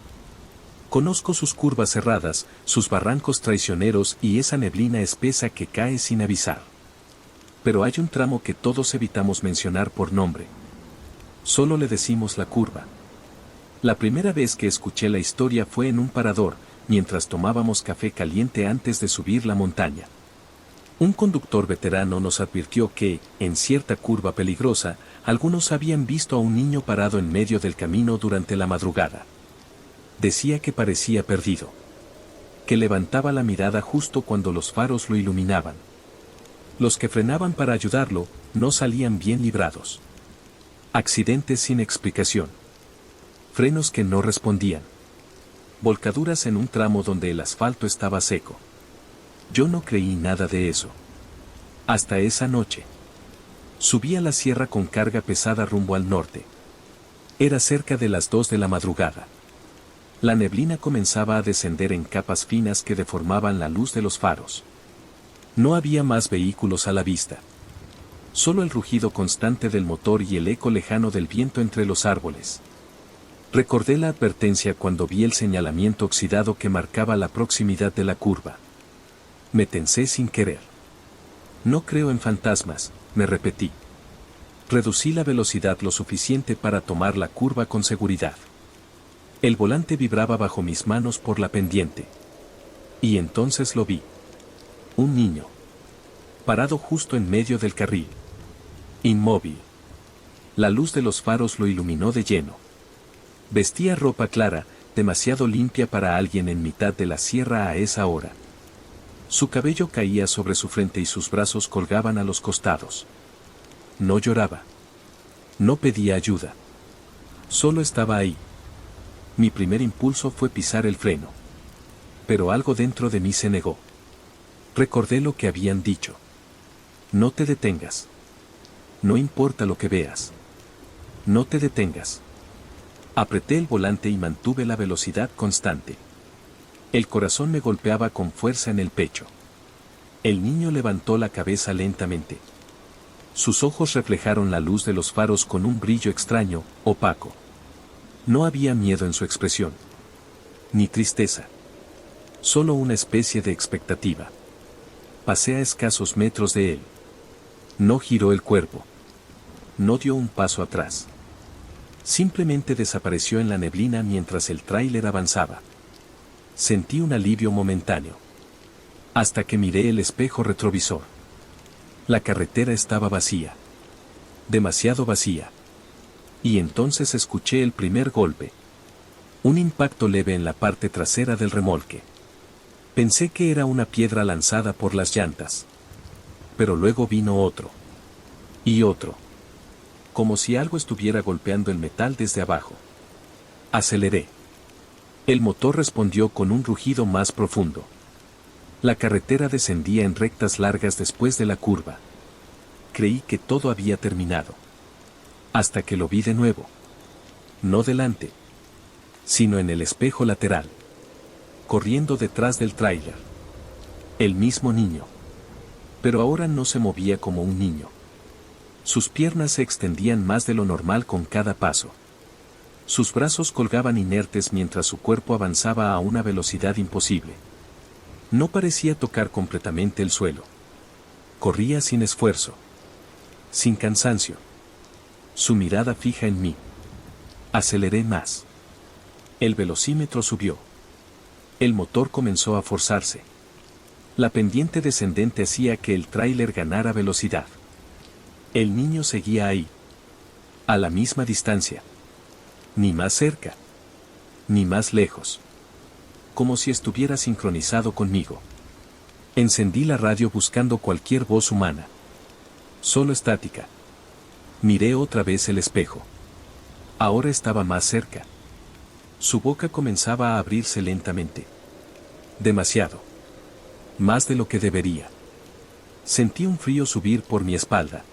Conozco sus curvas cerradas, sus barrancos traicioneros y esa neblina espesa que cae sin avisar. Pero hay un tramo que todos evitamos mencionar por nombre. Solo le decimos la curva. La primera vez que escuché la historia fue en un parador, mientras tomábamos café caliente antes de subir la montaña. Un conductor veterano nos advirtió que, en cierta curva peligrosa, algunos habían visto a un niño parado en medio del camino durante la madrugada. Decía que parecía perdido. Que levantaba la mirada justo cuando los faros lo iluminaban. Los que frenaban para ayudarlo, no salían bien librados. Accidentes sin explicación. Frenos que no respondían. Volcaduras en un tramo donde el asfalto estaba seco. Yo no creí nada de eso. Hasta esa noche. Subí a la sierra con carga pesada rumbo al norte. Era cerca de las 2 de la madrugada. La neblina comenzaba a descender en capas finas que deformaban la luz de los faros. No había más vehículos a la vista. Solo el rugido constante del motor y el eco lejano del viento entre los árboles. Recordé la advertencia cuando vi el señalamiento oxidado que marcaba la proximidad de la curva. Me tensé sin querer. No creo en fantasmas, me repetí. Reducí la velocidad lo suficiente para tomar la curva con seguridad. El volante vibraba bajo mis manos por la pendiente. Y entonces lo vi. Un niño. Parado justo en medio del carril. Inmóvil. La luz de los faros lo iluminó de lleno. Vestía ropa clara, demasiado limpia para alguien en mitad de la sierra a esa hora. Su cabello caía sobre su frente y sus brazos colgaban a los costados. No lloraba. No pedía ayuda. Solo estaba ahí. Mi primer impulso fue pisar el freno. Pero algo dentro de mí se negó. Recordé lo que habían dicho. No te detengas. No importa lo que veas. No te detengas. Apreté el volante y mantuve la velocidad constante. El corazón me golpeaba con fuerza en el pecho. El niño levantó la cabeza lentamente. Sus ojos reflejaron la luz de los faros con un brillo extraño, opaco. No había miedo en su expresión. Ni tristeza. Solo una especie de expectativa. Pasé a escasos metros de él. No giró el cuerpo. No dio un paso atrás. Simplemente desapareció en la neblina mientras el tráiler avanzaba. Sentí un alivio momentáneo. Hasta que miré el espejo retrovisor. La carretera estaba vacía. Demasiado vacía. Y entonces escuché el primer golpe. Un impacto leve en la parte trasera del remolque. Pensé que era una piedra lanzada por las llantas. Pero luego vino otro. Y otro. Como si algo estuviera golpeando el metal desde abajo. Aceleré. El motor respondió con un rugido más profundo. La carretera descendía en rectas largas después de la curva. Creí que todo había terminado. Hasta que lo vi de nuevo. No delante, sino en el espejo lateral. Corriendo detrás del tráiler. El mismo niño. Pero ahora no se movía como un niño. Sus piernas se extendían más de lo normal con cada paso. Sus brazos colgaban inertes mientras su cuerpo avanzaba a una velocidad imposible. No parecía tocar completamente el suelo. Corría sin esfuerzo. Sin cansancio. Su mirada fija en mí. Aceleré más. El velocímetro subió. El motor comenzó a forzarse. La pendiente descendente hacía que el tráiler ganara velocidad. El niño seguía ahí. A la misma distancia. Ni más cerca. Ni más lejos. Como si estuviera sincronizado conmigo. Encendí la radio buscando cualquier voz humana. Solo estática. Miré otra vez el espejo. Ahora estaba más cerca. Su boca comenzaba a abrirse lentamente. Demasiado. Más de lo que debería. Sentí un frío subir por mi espalda.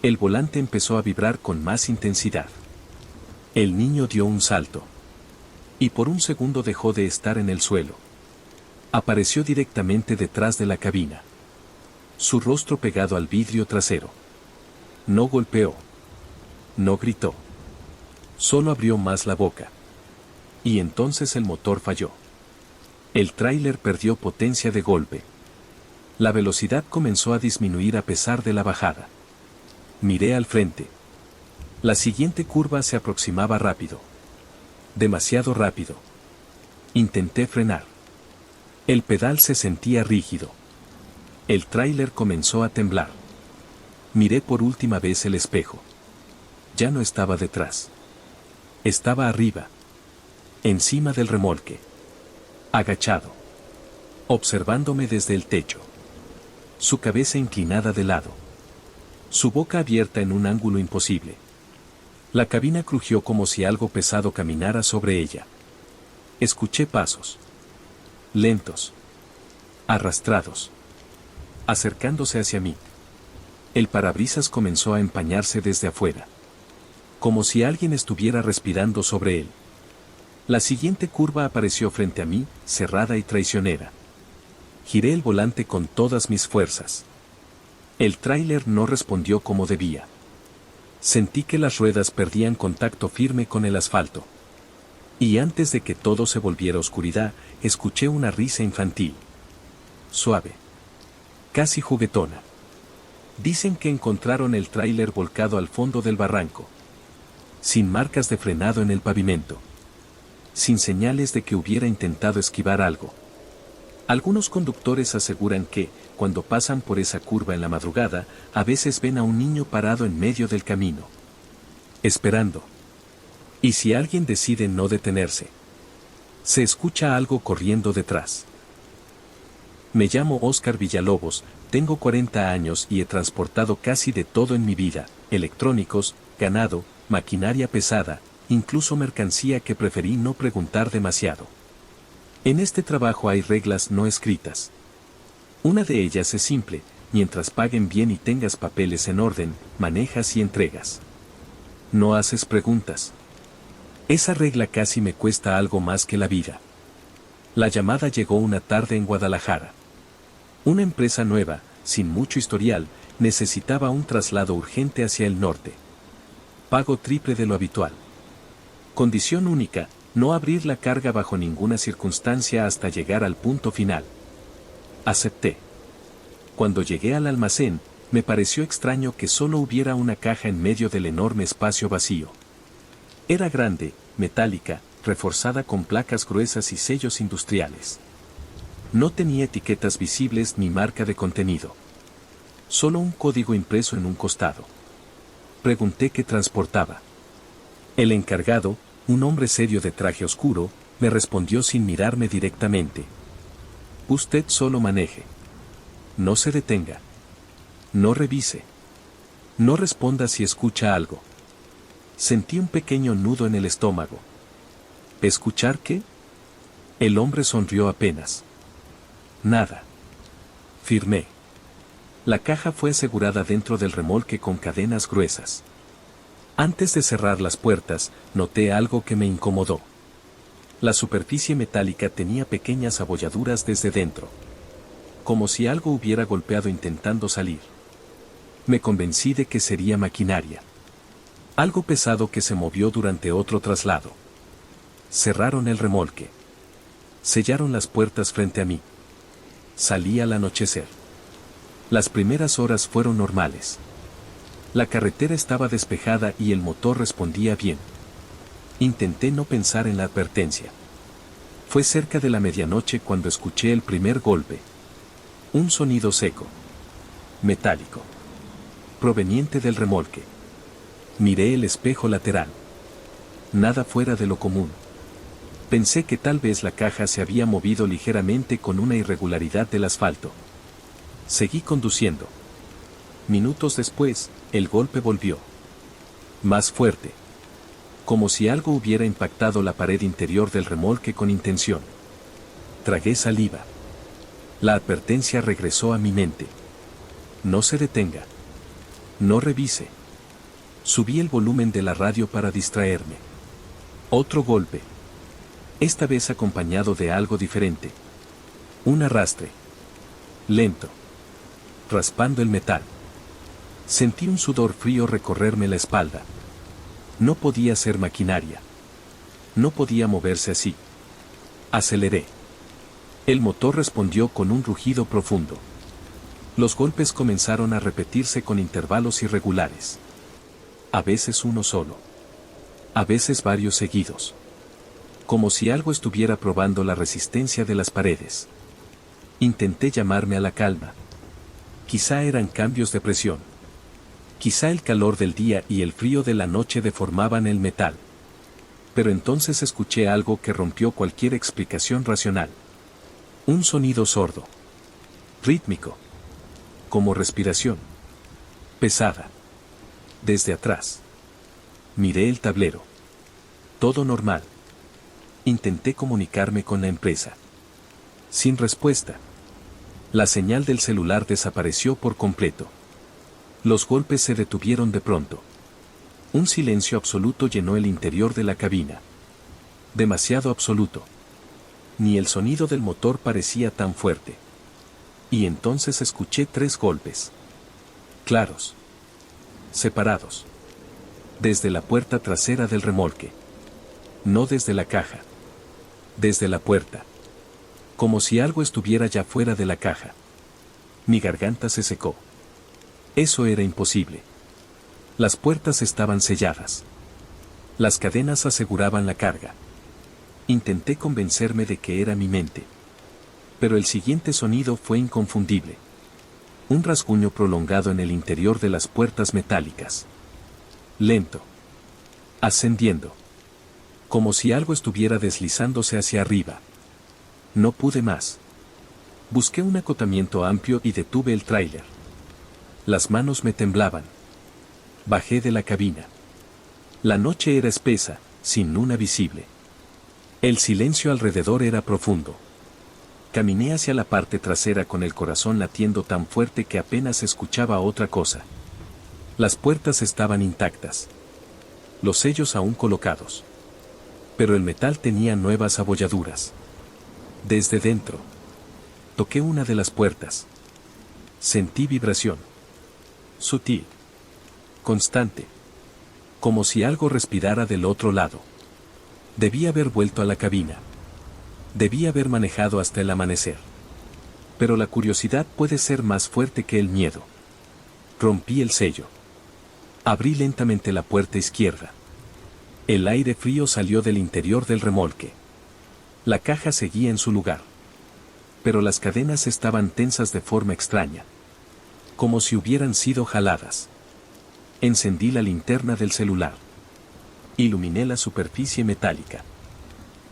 El volante empezó a vibrar con más intensidad. El niño dio un salto. Y por un segundo dejó de estar en el suelo. Apareció directamente detrás de la cabina. Su rostro pegado al vidrio trasero. No golpeó. No gritó. Solo abrió más la boca. Y entonces el motor falló. El tráiler perdió potencia de golpe. La velocidad comenzó a disminuir a pesar de la bajada. Miré al frente. La siguiente curva se aproximaba rápido. Demasiado rápido. Intenté frenar. El pedal se sentía rígido. El tráiler comenzó a temblar. Miré por última vez el espejo. Ya no estaba detrás. Estaba arriba. Encima del remolque. Agachado. Observándome desde el techo. Su cabeza inclinada de lado. Su boca abierta en un ángulo imposible. La cabina crujió como si algo pesado caminara sobre ella. Escuché pasos. Lentos. Arrastrados. Acercándose hacia mí. El parabrisas comenzó a empañarse desde afuera. Como si alguien estuviera respirando sobre él. La siguiente curva apareció frente a mí, cerrada y traicionera. Giré el volante con todas mis fuerzas. El tráiler no respondió como debía. Sentí que las ruedas perdían contacto firme con el asfalto. Y antes de que todo se volviera oscuridad, escuché una risa infantil. Suave. Casi juguetona. Dicen que encontraron el tráiler volcado al fondo del barranco. Sin marcas de frenado en el pavimento. Sin señales de que hubiera intentado esquivar algo. Algunos conductores aseguran que, cuando pasan por esa curva en la madrugada, a veces ven a un niño parado en medio del camino. Esperando. ¿Y si alguien decide no detenerse? Se escucha algo corriendo detrás. Me llamo Óscar Villalobos, tengo 40 años y he transportado casi de todo en mi vida, electrónicos, ganado, maquinaria pesada, incluso mercancía que preferí no preguntar demasiado. En este trabajo hay reglas no escritas. Una de ellas es simple: mientras paguen bien y tengas papeles en orden, manejas y entregas. No haces preguntas. Esa regla casi me cuesta algo más que la vida. La llamada llegó una tarde en Guadalajara. Una empresa nueva, sin mucho historial, necesitaba un traslado urgente hacia el norte. Pago triple de lo habitual. Condición única: no abrir la carga bajo ninguna circunstancia hasta llegar al punto final. Acepté. Cuando llegué al almacén, me pareció extraño que solo hubiera una caja en medio del enorme espacio vacío. Era grande, metálica, reforzada con placas gruesas y sellos industriales. No tenía etiquetas visibles ni marca de contenido. Solo un código impreso en un costado. Pregunté qué transportaba. El encargado, un hombre serio de traje oscuro, me respondió sin mirarme directamente. Usted solo maneje. No se detenga. No revise. No responda si escucha algo. Sentí un pequeño nudo en el estómago. ¿Escuchar qué? El hombre sonrió apenas. Nada. Firmé. La caja fue asegurada dentro del remolque con cadenas gruesas. Antes de cerrar las puertas, noté algo que me incomodó. La superficie metálica tenía pequeñas abolladuras desde dentro. Como si algo hubiera golpeado intentando salir. Me convencí de que sería maquinaria. Algo pesado que se movió durante otro traslado. Cerraron el remolque. Sellaron las puertas frente a mí. Salí al anochecer. Las primeras horas fueron normales. La carretera estaba despejada y el motor respondía bien. Intenté no pensar en la advertencia. Fue cerca de la medianoche cuando escuché el primer golpe. Un sonido seco. Metálico. Proveniente del remolque. Miré el espejo lateral. Nada fuera de lo común. Pensé que tal vez la caja se había movido ligeramente con una irregularidad del asfalto. Seguí conduciendo. Minutos después, el golpe volvió. Más fuerte. Como si algo hubiera impactado la pared interior del remolque con intención. Tragué saliva. La advertencia regresó a mi mente. No se detenga. No revise. Subí el volumen de la radio para distraerme. Otro golpe. Esta vez acompañado de algo diferente. Un arrastre. Lento. Raspando el metal. Sentí un sudor frío recorrerme la espalda. No podía ser maquinaria. No podía moverse así. Aceleré. El motor respondió con un rugido profundo. Los golpes comenzaron a repetirse con intervalos irregulares. A veces uno solo. A veces varios seguidos. Como si algo estuviera probando la resistencia de las paredes. Intenté llamarme a la calma. Quizá eran cambios de presión. Quizá el calor del día y el frío de la noche deformaban el metal. Pero entonces escuché algo que rompió cualquier explicación racional. Un sonido sordo. Rítmico. Como respiración. Pesada. Desde atrás. Miré el tablero. Todo normal. Intenté comunicarme con la empresa. Sin respuesta. La señal del celular desapareció por completo. Los golpes se detuvieron de pronto. Un silencio absoluto llenó el interior de la cabina. Demasiado absoluto. Ni el sonido del motor parecía tan fuerte. Y entonces escuché 3 golpes. Claros. Separados. Desde la puerta trasera del remolque. No desde la caja. Desde la puerta. Como si algo estuviera ya fuera de la caja. Mi garganta se secó. Eso era imposible. Las puertas estaban selladas. Las cadenas aseguraban la carga. Intenté convencerme de que era mi mente. Pero el siguiente sonido fue inconfundible. Un rasguño prolongado en el interior de las puertas metálicas. Lento. Ascendiendo. Como si algo estuviera deslizándose hacia arriba. No pude más. Busqué un acotamiento amplio y detuve el tráiler. Las manos me temblaban. Bajé de la cabina. La noche era espesa, sin luna visible. El silencio alrededor era profundo. Caminé hacia la parte trasera con el corazón latiendo tan fuerte que apenas escuchaba otra cosa. Las puertas estaban intactas. Los sellos aún colocados. Pero el metal tenía nuevas abolladuras. Desde dentro. Toqué una de las puertas. Sentí vibración. Sutil. Constante. Como si algo respirara del otro lado. Debí haber vuelto a la cabina. Debí haber manejado hasta el amanecer. Pero la curiosidad puede ser más fuerte que el miedo. Rompí el sello. Abrí lentamente la puerta izquierda. El aire frío salió del interior del remolque. La caja seguía en su lugar. Pero las cadenas estaban tensas de forma extraña. Como si hubieran sido jaladas. Encendí la linterna del celular. Iluminé la superficie metálica.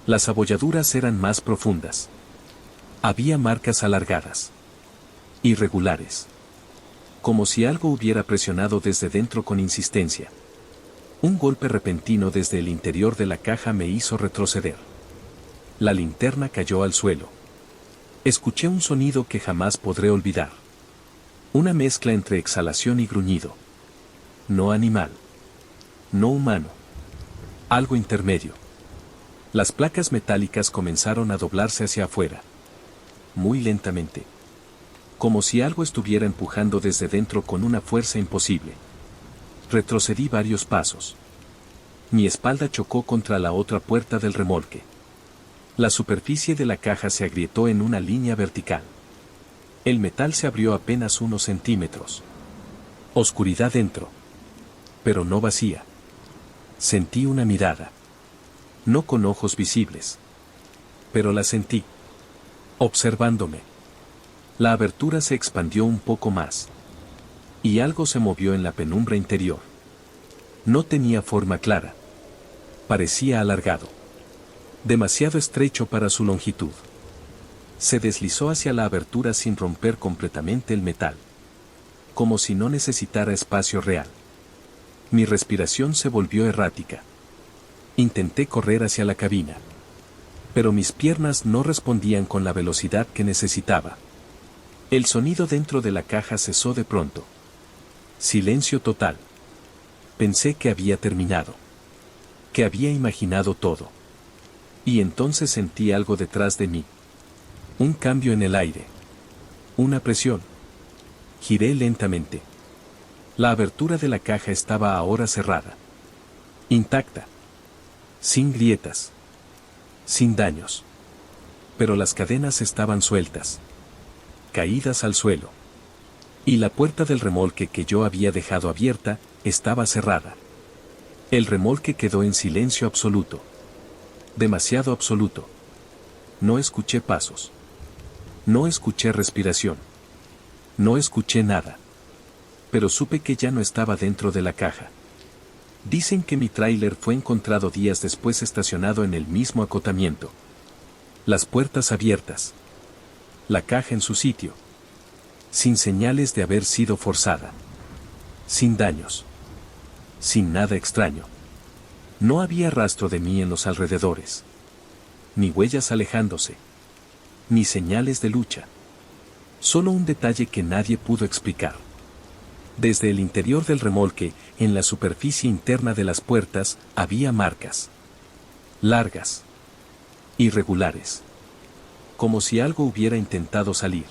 Las abolladuras eran más profundas. Había marcas alargadas. Irregulares. Como si algo hubiera presionado desde dentro con insistencia. Un golpe repentino desde el interior de la caja me hizo retroceder. La linterna cayó al suelo. Escuché un sonido que jamás podré olvidar. Una mezcla entre exhalación y gruñido. No animal. No humano. Algo intermedio. Las placas metálicas comenzaron a doblarse hacia afuera. Muy lentamente. Como si algo estuviera empujando desde dentro con una fuerza imposible. Retrocedí varios pasos. Mi espalda chocó contra la otra puerta del remolque. La superficie de la caja se agrietó en una línea vertical. El metal se abrió apenas unos centímetros. Oscuridad dentro. Pero no vacía. Sentí una mirada. No con ojos visibles. Pero la sentí. Observándome. La abertura se expandió un poco más. Y algo se movió en la penumbra interior. No tenía forma clara. Parecía alargado. Demasiado estrecho para su longitud. Se deslizó hacia la abertura sin romper completamente el metal. Como si no necesitara espacio real. Mi respiración se volvió errática. Intenté correr hacia la cabina. Pero mis piernas no respondían con la velocidad que necesitaba. El sonido dentro de la caja cesó de pronto. Silencio total. Pensé que había terminado. Que había imaginado todo. Y entonces sentí algo detrás de mí. Un cambio en el aire. Una presión. Giré lentamente. La abertura de la caja estaba ahora cerrada. Intacta. Sin grietas. Sin daños. Pero las cadenas estaban sueltas. Caídas al suelo. Y la puerta del remolque que yo había dejado abierta, estaba cerrada. El remolque quedó en silencio absoluto. Demasiado absoluto. No escuché pasos. No escuché respiración. No escuché nada. Pero supe que ya no estaba dentro de la caja. Dicen que mi tráiler fue encontrado días después estacionado en el mismo acotamiento. Las puertas abiertas. La caja en su sitio. Sin señales de haber sido forzada. Sin daños. Sin nada extraño. No había rastro de mí en los alrededores. Ni huellas alejándose. Ni señales de lucha. Solo un detalle que nadie pudo explicar. Desde el interior del remolque, en la superficie interna de las puertas, había marcas. Largas. Irregulares. Como si algo hubiera intentado salir.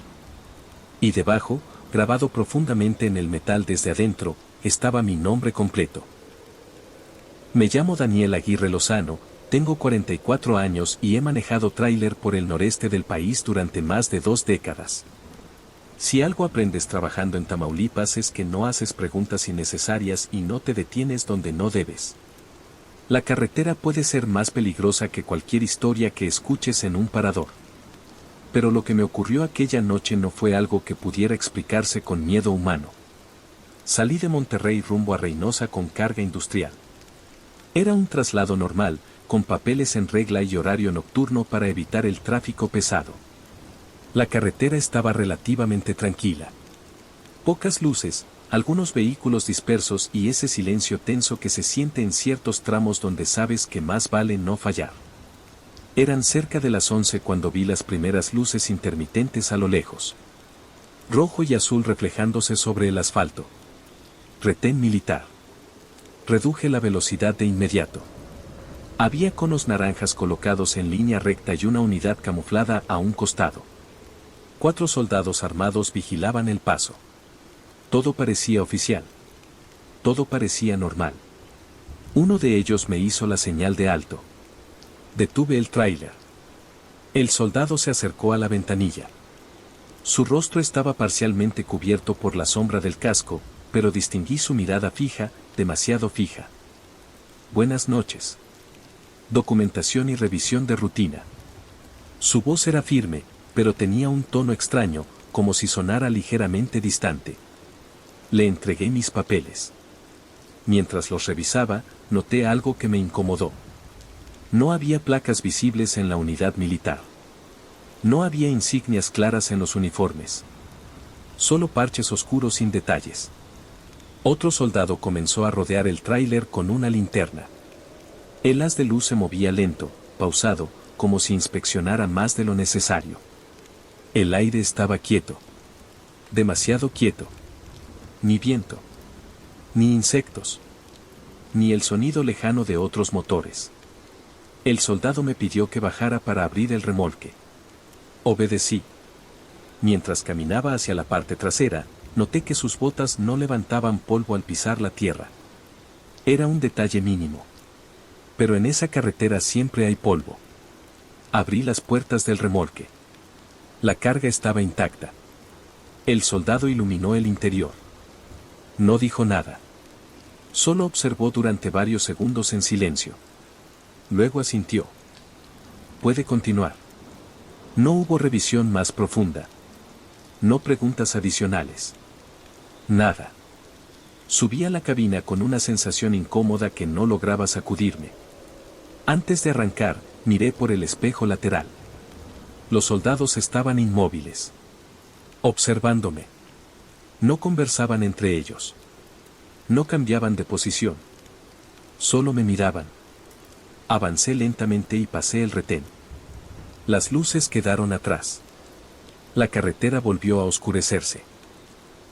Y debajo, grabado profundamente en el metal desde adentro, estaba mi nombre completo. Me llamo Daniel Aguirre Lozano, Tengo 44 años y he manejado tráiler por el noreste del país durante más de 2 décadas. Si algo aprendes trabajando en Tamaulipas es que no haces preguntas innecesarias y no te detienes donde no debes. La carretera puede ser más peligrosa que cualquier historia que escuches en un parador. Pero lo que me ocurrió aquella noche no fue algo que pudiera explicarse con miedo humano. Salí de Monterrey rumbo a Reynosa con carga industrial. Era un traslado normal, con papeles en regla y horario nocturno para evitar el tráfico pesado. La carretera estaba relativamente tranquila. Pocas luces, algunos vehículos dispersos y ese silencio tenso que se siente en ciertos tramos donde sabes que más vale no fallar. Eran cerca de las 11 cuando vi las primeras luces intermitentes a lo lejos. Rojo y azul reflejándose sobre el asfalto. Retén militar. Reduje la velocidad de inmediato. Había conos naranjas colocados en línea recta y una unidad camuflada a un costado. 4 soldados armados vigilaban el paso. Todo parecía oficial. Todo parecía normal. Uno de ellos me hizo la señal de alto. Detuve el tráiler. El soldado se acercó a la ventanilla. Su rostro estaba parcialmente cubierto por la sombra del casco, pero distinguí su mirada fija, demasiado fija. Buenas noches. Documentación y revisión de rutina. Su voz era firme, pero tenía un tono extraño, como si sonara ligeramente distante. Le entregué mis papeles. Mientras los revisaba, noté algo que me incomodó. No había placas visibles en la unidad militar. No había insignias claras en los uniformes. Solo parches oscuros sin detalles. Otro soldado comenzó a rodear el tráiler con una linterna. El haz de luz se movía lento, pausado, como si inspeccionara más de lo necesario. El aire estaba quieto. Demasiado quieto. Ni viento. Ni insectos. Ni el sonido lejano de otros motores. El soldado me pidió que bajara para abrir el remolque. Obedecí. Mientras caminaba hacia la parte trasera, noté que sus botas no levantaban polvo al pisar la tierra. Era un detalle mínimo. Pero en esa carretera siempre hay polvo. Abrí las puertas del remolque. La carga estaba intacta. El soldado iluminó el interior. No dijo nada. Solo observó durante varios segundos en silencio. Luego asintió. Puede continuar. No hubo revisión más profunda. No preguntas adicionales. Nada. Subí a la cabina con una sensación incómoda que no lograba sacudirme. Antes de arrancar, miré por el espejo lateral. Los soldados estaban inmóviles. Observándome. No conversaban entre ellos. No cambiaban de posición. Solo me miraban. Avancé lentamente y pasé el retén. Las luces quedaron atrás. La carretera volvió a oscurecerse.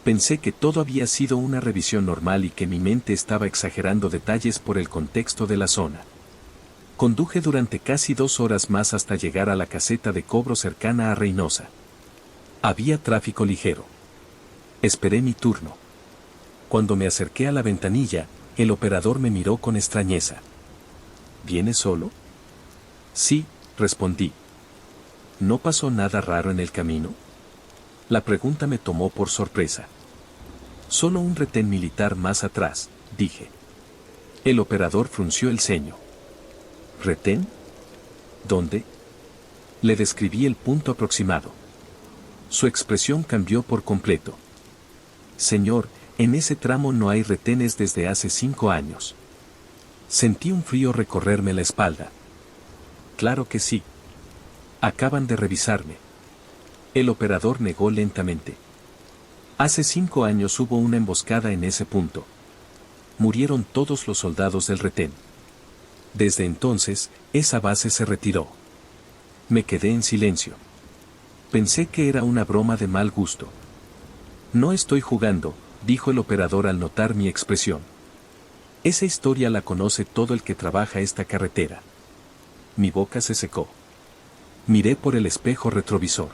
Pensé que todo había sido una revisión normal y que mi mente estaba exagerando detalles por el contexto de la zona. Conduje durante casi 2 horas más hasta llegar a la caseta de cobro cercana a Reynosa. Había tráfico ligero. Esperé mi turno. Cuando me acerqué a la ventanilla, el operador me miró con extrañeza. ¿Vienes solo? Sí, respondí. ¿No pasó nada raro en el camino? La pregunta me tomó por sorpresa. Solo un retén militar más atrás, dije. El operador frunció el ceño. ¿Retén? ¿Dónde? Le describí el punto aproximado. Su expresión cambió por completo. Señor, en ese tramo no hay retenes desde hace 5 años. Sentí un frío recorrerme la espalda. Claro que sí. Acaban de revisarme. El operador negó lentamente. Hace 5 años hubo una emboscada en ese punto. Murieron todos los soldados del retén. Desde entonces, esa base se retiró. Me quedé en silencio. Pensé que era una broma de mal gusto. No estoy jugando, dijo el operador al notar mi expresión. Esa historia la conoce todo el que trabaja esta carretera. Mi boca se secó. Miré por el espejo retrovisor.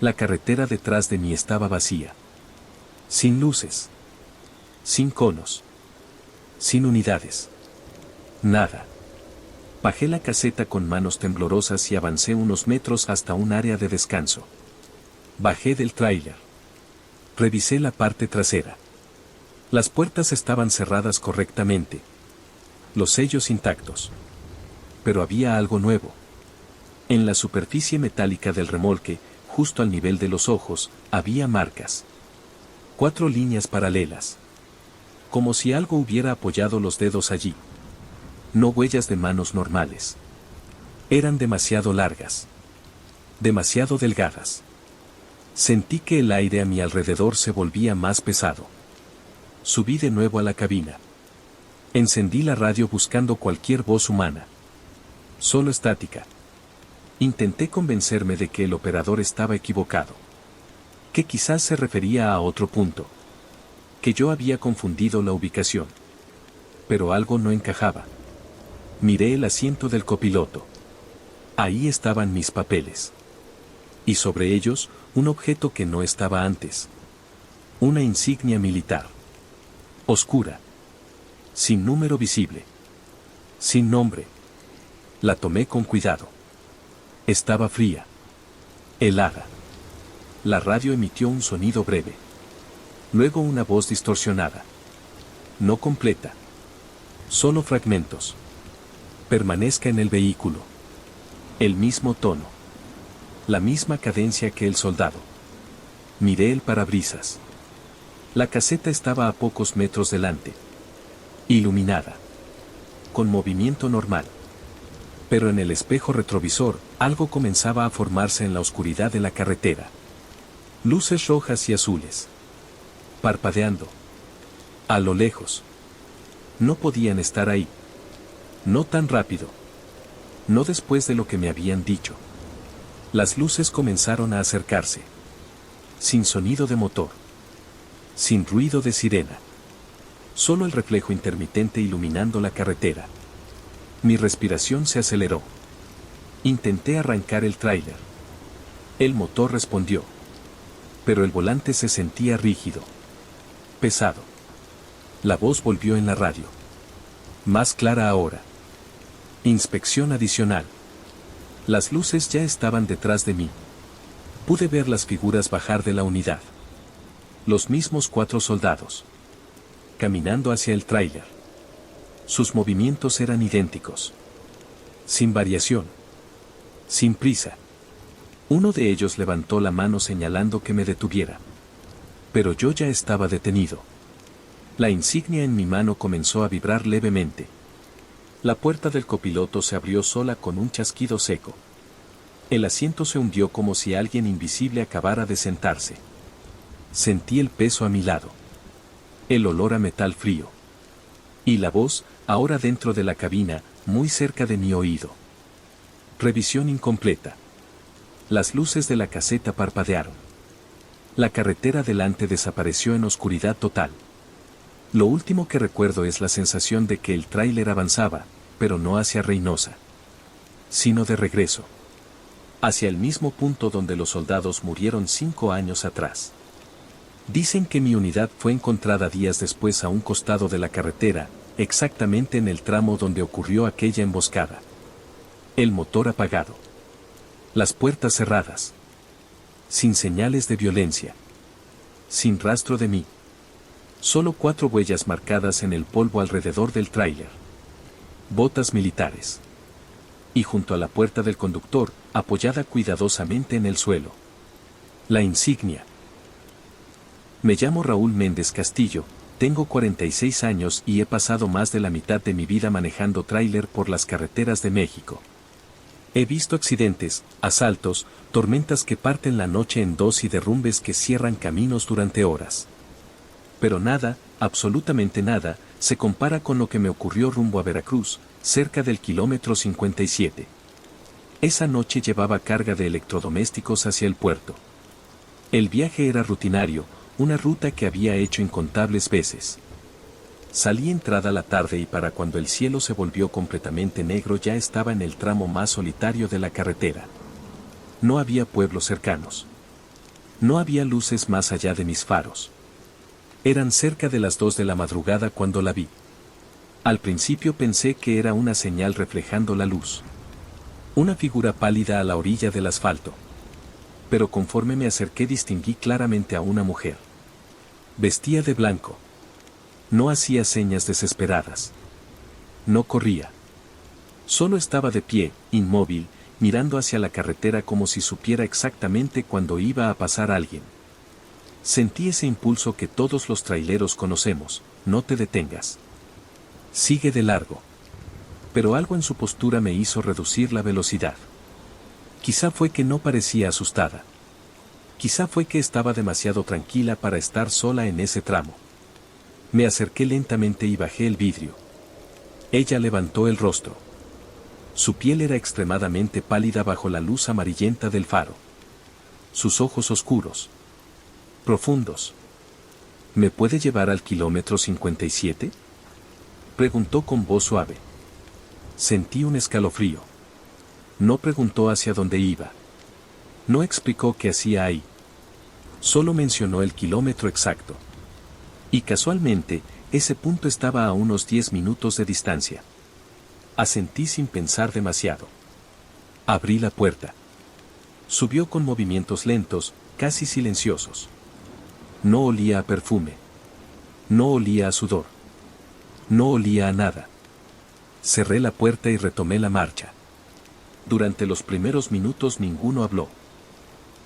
La carretera detrás de mí estaba vacía. Sin luces. Sin conos. Sin unidades. Nada. Bajé la caseta con manos temblorosas y avancé unos metros hasta un área de descanso. Bajé del tráiler. Revisé la parte trasera. Las puertas estaban cerradas correctamente. Los sellos intactos. Pero había algo nuevo. En la superficie metálica del remolque, justo al nivel de los ojos, había marcas. 4 líneas paralelas. Como si algo hubiera apoyado los dedos allí. No huellas de manos normales. Eran demasiado largas. Demasiado delgadas. Sentí que el aire a mi alrededor se volvía más pesado. Subí de nuevo a la cabina. Encendí la radio buscando cualquier voz humana. Solo estática. Intenté convencerme de que el operador estaba equivocado. Que quizás se refería a otro punto. Que yo había confundido la ubicación. Pero algo no encajaba. Miré el asiento del copiloto. Ahí estaban mis papeles. Y sobre ellos, un objeto que no estaba antes. Una insignia militar. Oscura. Sin número visible. Sin nombre. La tomé con cuidado. Estaba fría. Helada. La radio emitió un sonido breve. Luego una voz distorsionada. No completa. Solo fragmentos. Permanezca en el vehículo. El mismo tono. La misma cadencia que el soldado. Miré el parabrisas. La caseta estaba a pocos metros delante. Iluminada. Con movimiento normal. Pero en el espejo retrovisor, algo comenzaba a formarse en la oscuridad de la carretera. Luces rojas y azules. Parpadeando. A lo lejos. No podían estar ahí. No tan rápido. No después de lo que me habían dicho. Las luces comenzaron a acercarse. Sin sonido de motor. Sin ruido de sirena. Solo el reflejo intermitente iluminando la carretera. Mi respiración se aceleró. Intenté arrancar el tráiler. El motor respondió. Pero el volante se sentía rígido. Pesado. La voz volvió en la radio. Más clara ahora. Inspección adicional. Las luces ya estaban detrás de mí. Pude ver las figuras bajar de la unidad. Los mismos 4 soldados. Caminando hacia el tráiler. Sus movimientos eran idénticos. Sin variación. Sin prisa. Uno de ellos levantó la mano señalando que me detuviera. Pero yo ya estaba detenido. La insignia en mi mano comenzó a vibrar levemente. La puerta del copiloto se abrió sola con un chasquido seco. El asiento se hundió como si alguien invisible acabara de sentarse. Sentí el peso a mi lado. El olor a metal frío. Y la voz, ahora dentro de la cabina, muy cerca de mi oído. Revisión incompleta. Las luces de la caseta parpadearon. La carretera delante desapareció en oscuridad total. Lo último que recuerdo es la sensación de que el tráiler avanzaba, pero no hacia Reynosa, sino de regreso. Hacia el mismo punto donde los soldados murieron 5 años atrás. Dicen que mi unidad fue encontrada días después a un costado de la carretera, exactamente en el tramo donde ocurrió aquella emboscada. El motor apagado. Las puertas cerradas. Sin señales de violencia. Sin rastro de mí. Solo 4 huellas marcadas en el polvo alrededor del tráiler. Botas militares. Y junto a la puerta del conductor, apoyada cuidadosamente en el suelo. La insignia. Me llamo Raúl Méndez Castillo, tengo 46 años y he pasado más de la mitad de mi vida manejando tráiler por las carreteras de México. He visto accidentes, asaltos, tormentas que parten la noche en dos y derrumbes que cierran caminos durante horas. Pero nada, absolutamente nada, se compara con lo que me ocurrió rumbo a Veracruz, cerca del kilómetro 57. Esa noche llevaba carga de electrodomésticos hacia el puerto. El viaje era rutinario, una ruta que había hecho incontables veces. Salí entrada la tarde y para cuando el cielo se volvió completamente negro ya estaba en el tramo más solitario de la carretera. No había pueblos cercanos. No había luces más allá de mis faros. Eran cerca de las 2 de la madrugada cuando la vi. Al principio pensé que era una señal reflejando la luz. Una figura pálida a la orilla del asfalto. Pero conforme me acerqué distinguí claramente a una mujer. Vestía de blanco. No hacía señas desesperadas. No corría. Solo estaba de pie, inmóvil, mirando hacia la carretera como si supiera exactamente cuándo iba a pasar alguien. Sentí ese impulso que todos los traileros conocemos: no te detengas. Sigue de largo. Pero algo en su postura me hizo reducir la velocidad. Quizá fue que no parecía asustada. Quizá fue que estaba demasiado tranquila para estar sola en ese tramo. Me acerqué lentamente y bajé el vidrio. Ella levantó el rostro. Su piel era extremadamente pálida bajo la luz amarillenta del faro. Sus ojos oscuros. Profundos. ¿Me puede llevar al kilómetro 57? Preguntó con voz suave. Sentí un escalofrío. No preguntó hacia dónde iba. No explicó qué hacía ahí. Solo mencionó el kilómetro exacto. Y casualmente, ese punto estaba a unos 10 minutos de distancia. Asentí sin pensar demasiado. Abrí la puerta. Subió con movimientos lentos, casi silenciosos. No olía a perfume. No olía a sudor. No olía a nada. Cerré la puerta y retomé la marcha. Durante los primeros minutos ninguno habló.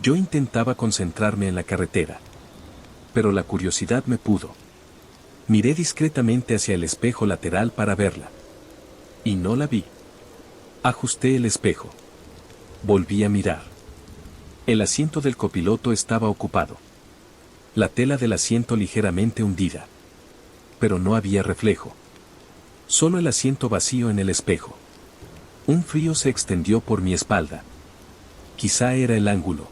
Yo intentaba concentrarme en la carretera. Pero la curiosidad me pudo. Miré discretamente hacia el espejo lateral para verla. Y no la vi. Ajusté el espejo. Volví a mirar. El asiento del copiloto estaba ocupado. La tela del asiento ligeramente hundida. Pero no había reflejo. Solo el asiento vacío en el espejo. Un frío se extendió por mi espalda. Quizá era el ángulo.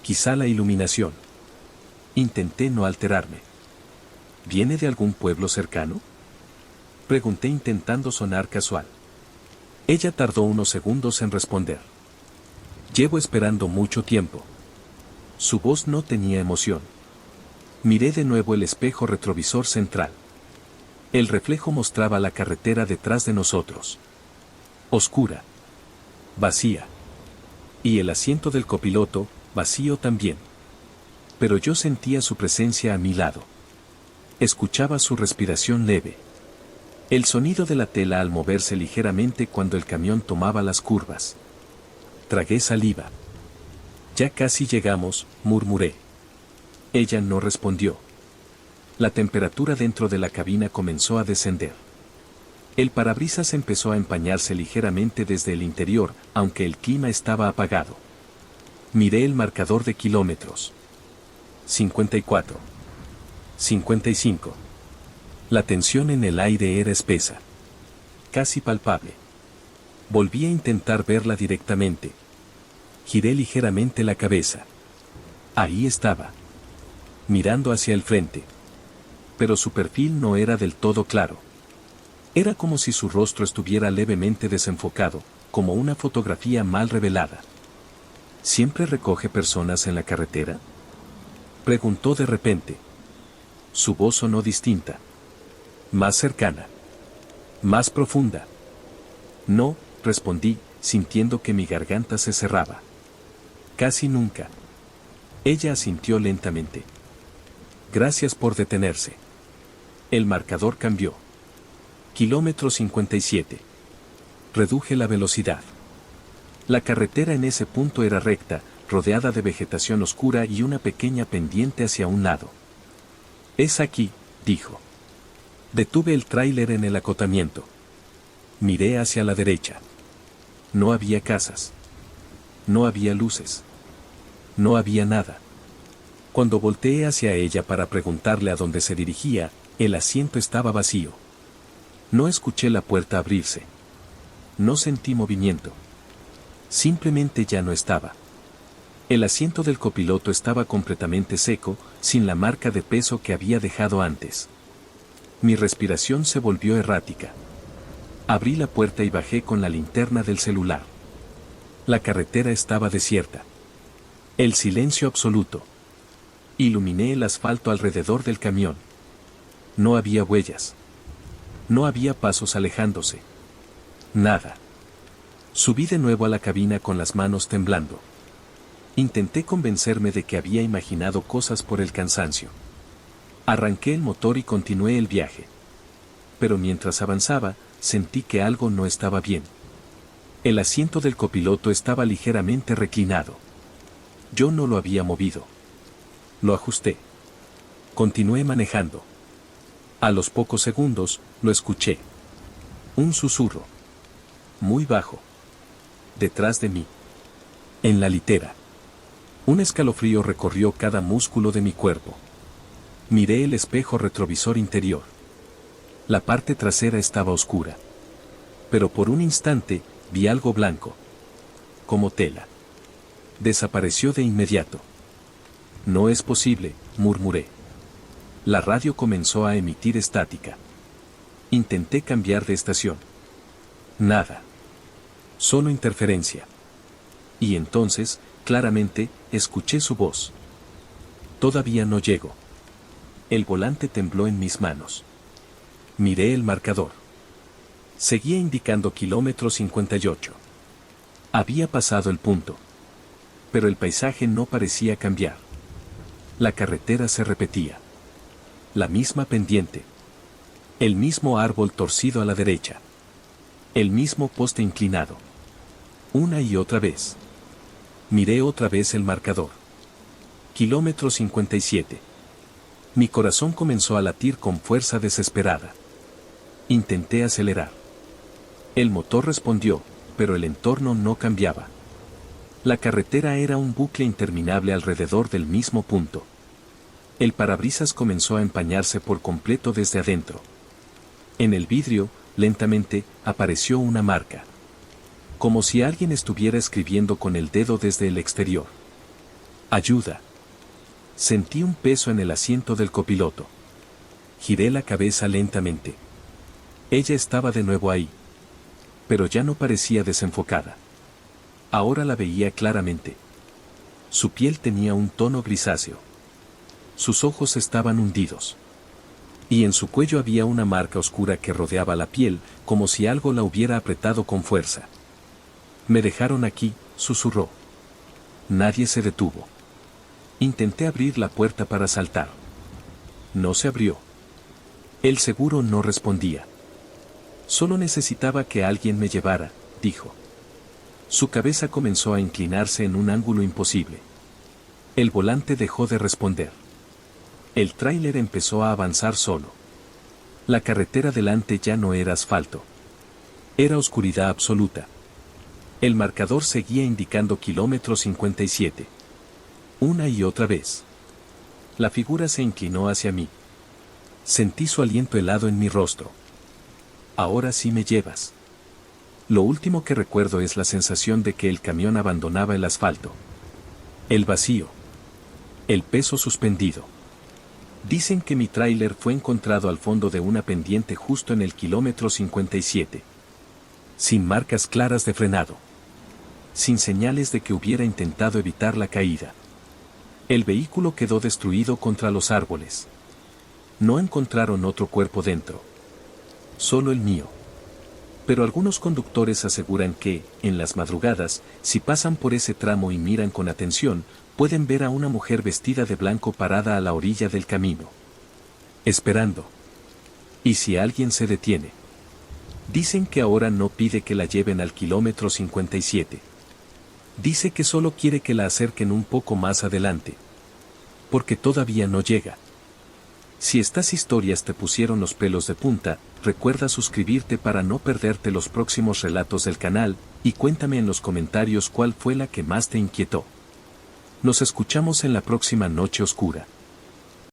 Quizá la iluminación. Intenté no alterarme. ¿Viene de algún pueblo cercano?, pregunté intentando sonar casual. Ella tardó unos segundos en responder. Llevo esperando mucho tiempo. Su voz no tenía emoción. Miré de nuevo el espejo retrovisor central. El reflejo mostraba la carretera detrás de nosotros. Oscura. Vacía. Y el asiento del copiloto, vacío también. Pero yo sentía su presencia a mi lado. Escuchaba su respiración leve. El sonido de la tela al moverse ligeramente cuando el camión tomaba las curvas. Tragué saliva. Ya casi llegamos, murmuré. Ella no respondió. La temperatura dentro de la cabina comenzó a descender. El parabrisas empezó a empañarse ligeramente desde el interior, aunque el clima estaba apagado. Miré el marcador de kilómetros. 54. 55. La tensión en el aire era espesa. Casi palpable. Volví a intentar verla directamente. Giré ligeramente la cabeza. Ahí estaba. Mirando hacia el frente. Pero su perfil no era del todo claro. Era como si su rostro estuviera levemente desenfocado, como una fotografía mal revelada. ¿Siempre recoge personas en la carretera?, preguntó de repente. Su voz sonó distinta. Más cercana. Más profunda. No, respondí, sintiendo que mi garganta se cerraba. Casi nunca. Ella asintió lentamente. Gracias por detenerse. El marcador cambió. Kilómetro 57. Reduje la velocidad. La carretera en ese punto era recta, rodeada de vegetación oscura y una pequeña pendiente hacia un lado. Es aquí, dijo. Detuve el tráiler en el acotamiento. Miré hacia la derecha. No había casas. No había luces. No había nada. Cuando volteé hacia ella para preguntarle a dónde se dirigía, el asiento estaba vacío. No escuché la puerta abrirse. No sentí movimiento. Simplemente ya no estaba. El asiento del copiloto estaba completamente seco, sin la marca de peso que había dejado antes. Mi respiración se volvió errática. Abrí la puerta y bajé con la linterna del celular. La carretera estaba desierta. El silencio absoluto. Iluminé el asfalto alrededor del camión. No había huellas. No había pasos alejándose. Nada. Subí de nuevo a la cabina con las manos temblando. Intenté convencerme de que había imaginado cosas por el cansancio. Arranqué el motor y continué el viaje. Pero mientras avanzaba, sentí que algo no estaba bien. El asiento del copiloto estaba ligeramente reclinado. Yo no lo había movido. Lo ajusté. Continué manejando. A los pocos segundos, lo escuché. Un susurro. Muy bajo. Detrás de mí. En la litera. Un escalofrío recorrió cada músculo de mi cuerpo. Miré el espejo retrovisor interior. La parte trasera estaba oscura. Pero por un instante, vi algo blanco. Como tela. Desapareció de inmediato. No es posible, murmuré. La radio comenzó a emitir estática. Intenté cambiar de estación. Nada. Solo interferencia. Y entonces, claramente, escuché su voz. Todavía no llego. El volante tembló en mis manos. Miré el marcador. Seguía indicando kilómetro 58. Había pasado el punto. Pero el paisaje no parecía cambiar. La carretera se repetía. La misma pendiente. El mismo árbol torcido a la derecha. El mismo poste inclinado. Una y otra vez. Miré otra vez el marcador. Kilómetro 57. Mi corazón comenzó a latir con fuerza desesperada. Intenté acelerar. El motor respondió, pero el entorno no cambiaba. La carretera era un bucle interminable alrededor del mismo punto. El parabrisas comenzó a empañarse por completo desde adentro. En el vidrio, lentamente, apareció una marca. Como si alguien estuviera escribiendo con el dedo desde el exterior. Ayuda. Sentí un peso en el asiento del copiloto. Giré la cabeza lentamente. Ella estaba de nuevo ahí. Pero ya no parecía desenfocada. Ahora la veía claramente. Su piel tenía un tono grisáceo. Sus ojos estaban hundidos. Y en su cuello había una marca oscura que rodeaba la piel, como si algo la hubiera apretado con fuerza. Me dejaron aquí, susurró. Nadie se detuvo. Intenté abrir la puerta para saltar. No se abrió. El seguro no respondía. Solo necesitaba que alguien me llevara, dijo. Su cabeza comenzó a inclinarse en un ángulo imposible. El volante dejó de responder. El tráiler empezó a avanzar solo. La carretera delante ya no era asfalto. Era oscuridad absoluta. El marcador seguía indicando kilómetro 57. Una y otra vez. La figura se inclinó hacia mí. Sentí su aliento helado en mi rostro. Ahora sí me llevas. Lo último que recuerdo es la sensación de que el camión abandonaba el asfalto. El vacío. El peso suspendido. Dicen que mi tráiler fue encontrado al fondo de una pendiente justo en el kilómetro 57. Sin marcas claras de frenado. Sin señales de que hubiera intentado evitar la caída. El vehículo quedó destruido contra los árboles. No encontraron otro cuerpo dentro. Solo el mío. Pero algunos conductores aseguran que, en las madrugadas, si pasan por ese tramo y miran con atención, pueden ver a una mujer vestida de blanco parada a la orilla del camino. Esperando. ¿Y si alguien se detiene? Dicen que ahora no pide que la lleven al kilómetro 57. Dice que solo quiere que la acerquen un poco más adelante. Porque todavía no llega. Si estas historias te pusieron los pelos de punta, recuerda suscribirte para no perderte los próximos relatos del canal, y cuéntame en los comentarios cuál fue la que más te inquietó. Nos escuchamos en la próxima Noche Oscura.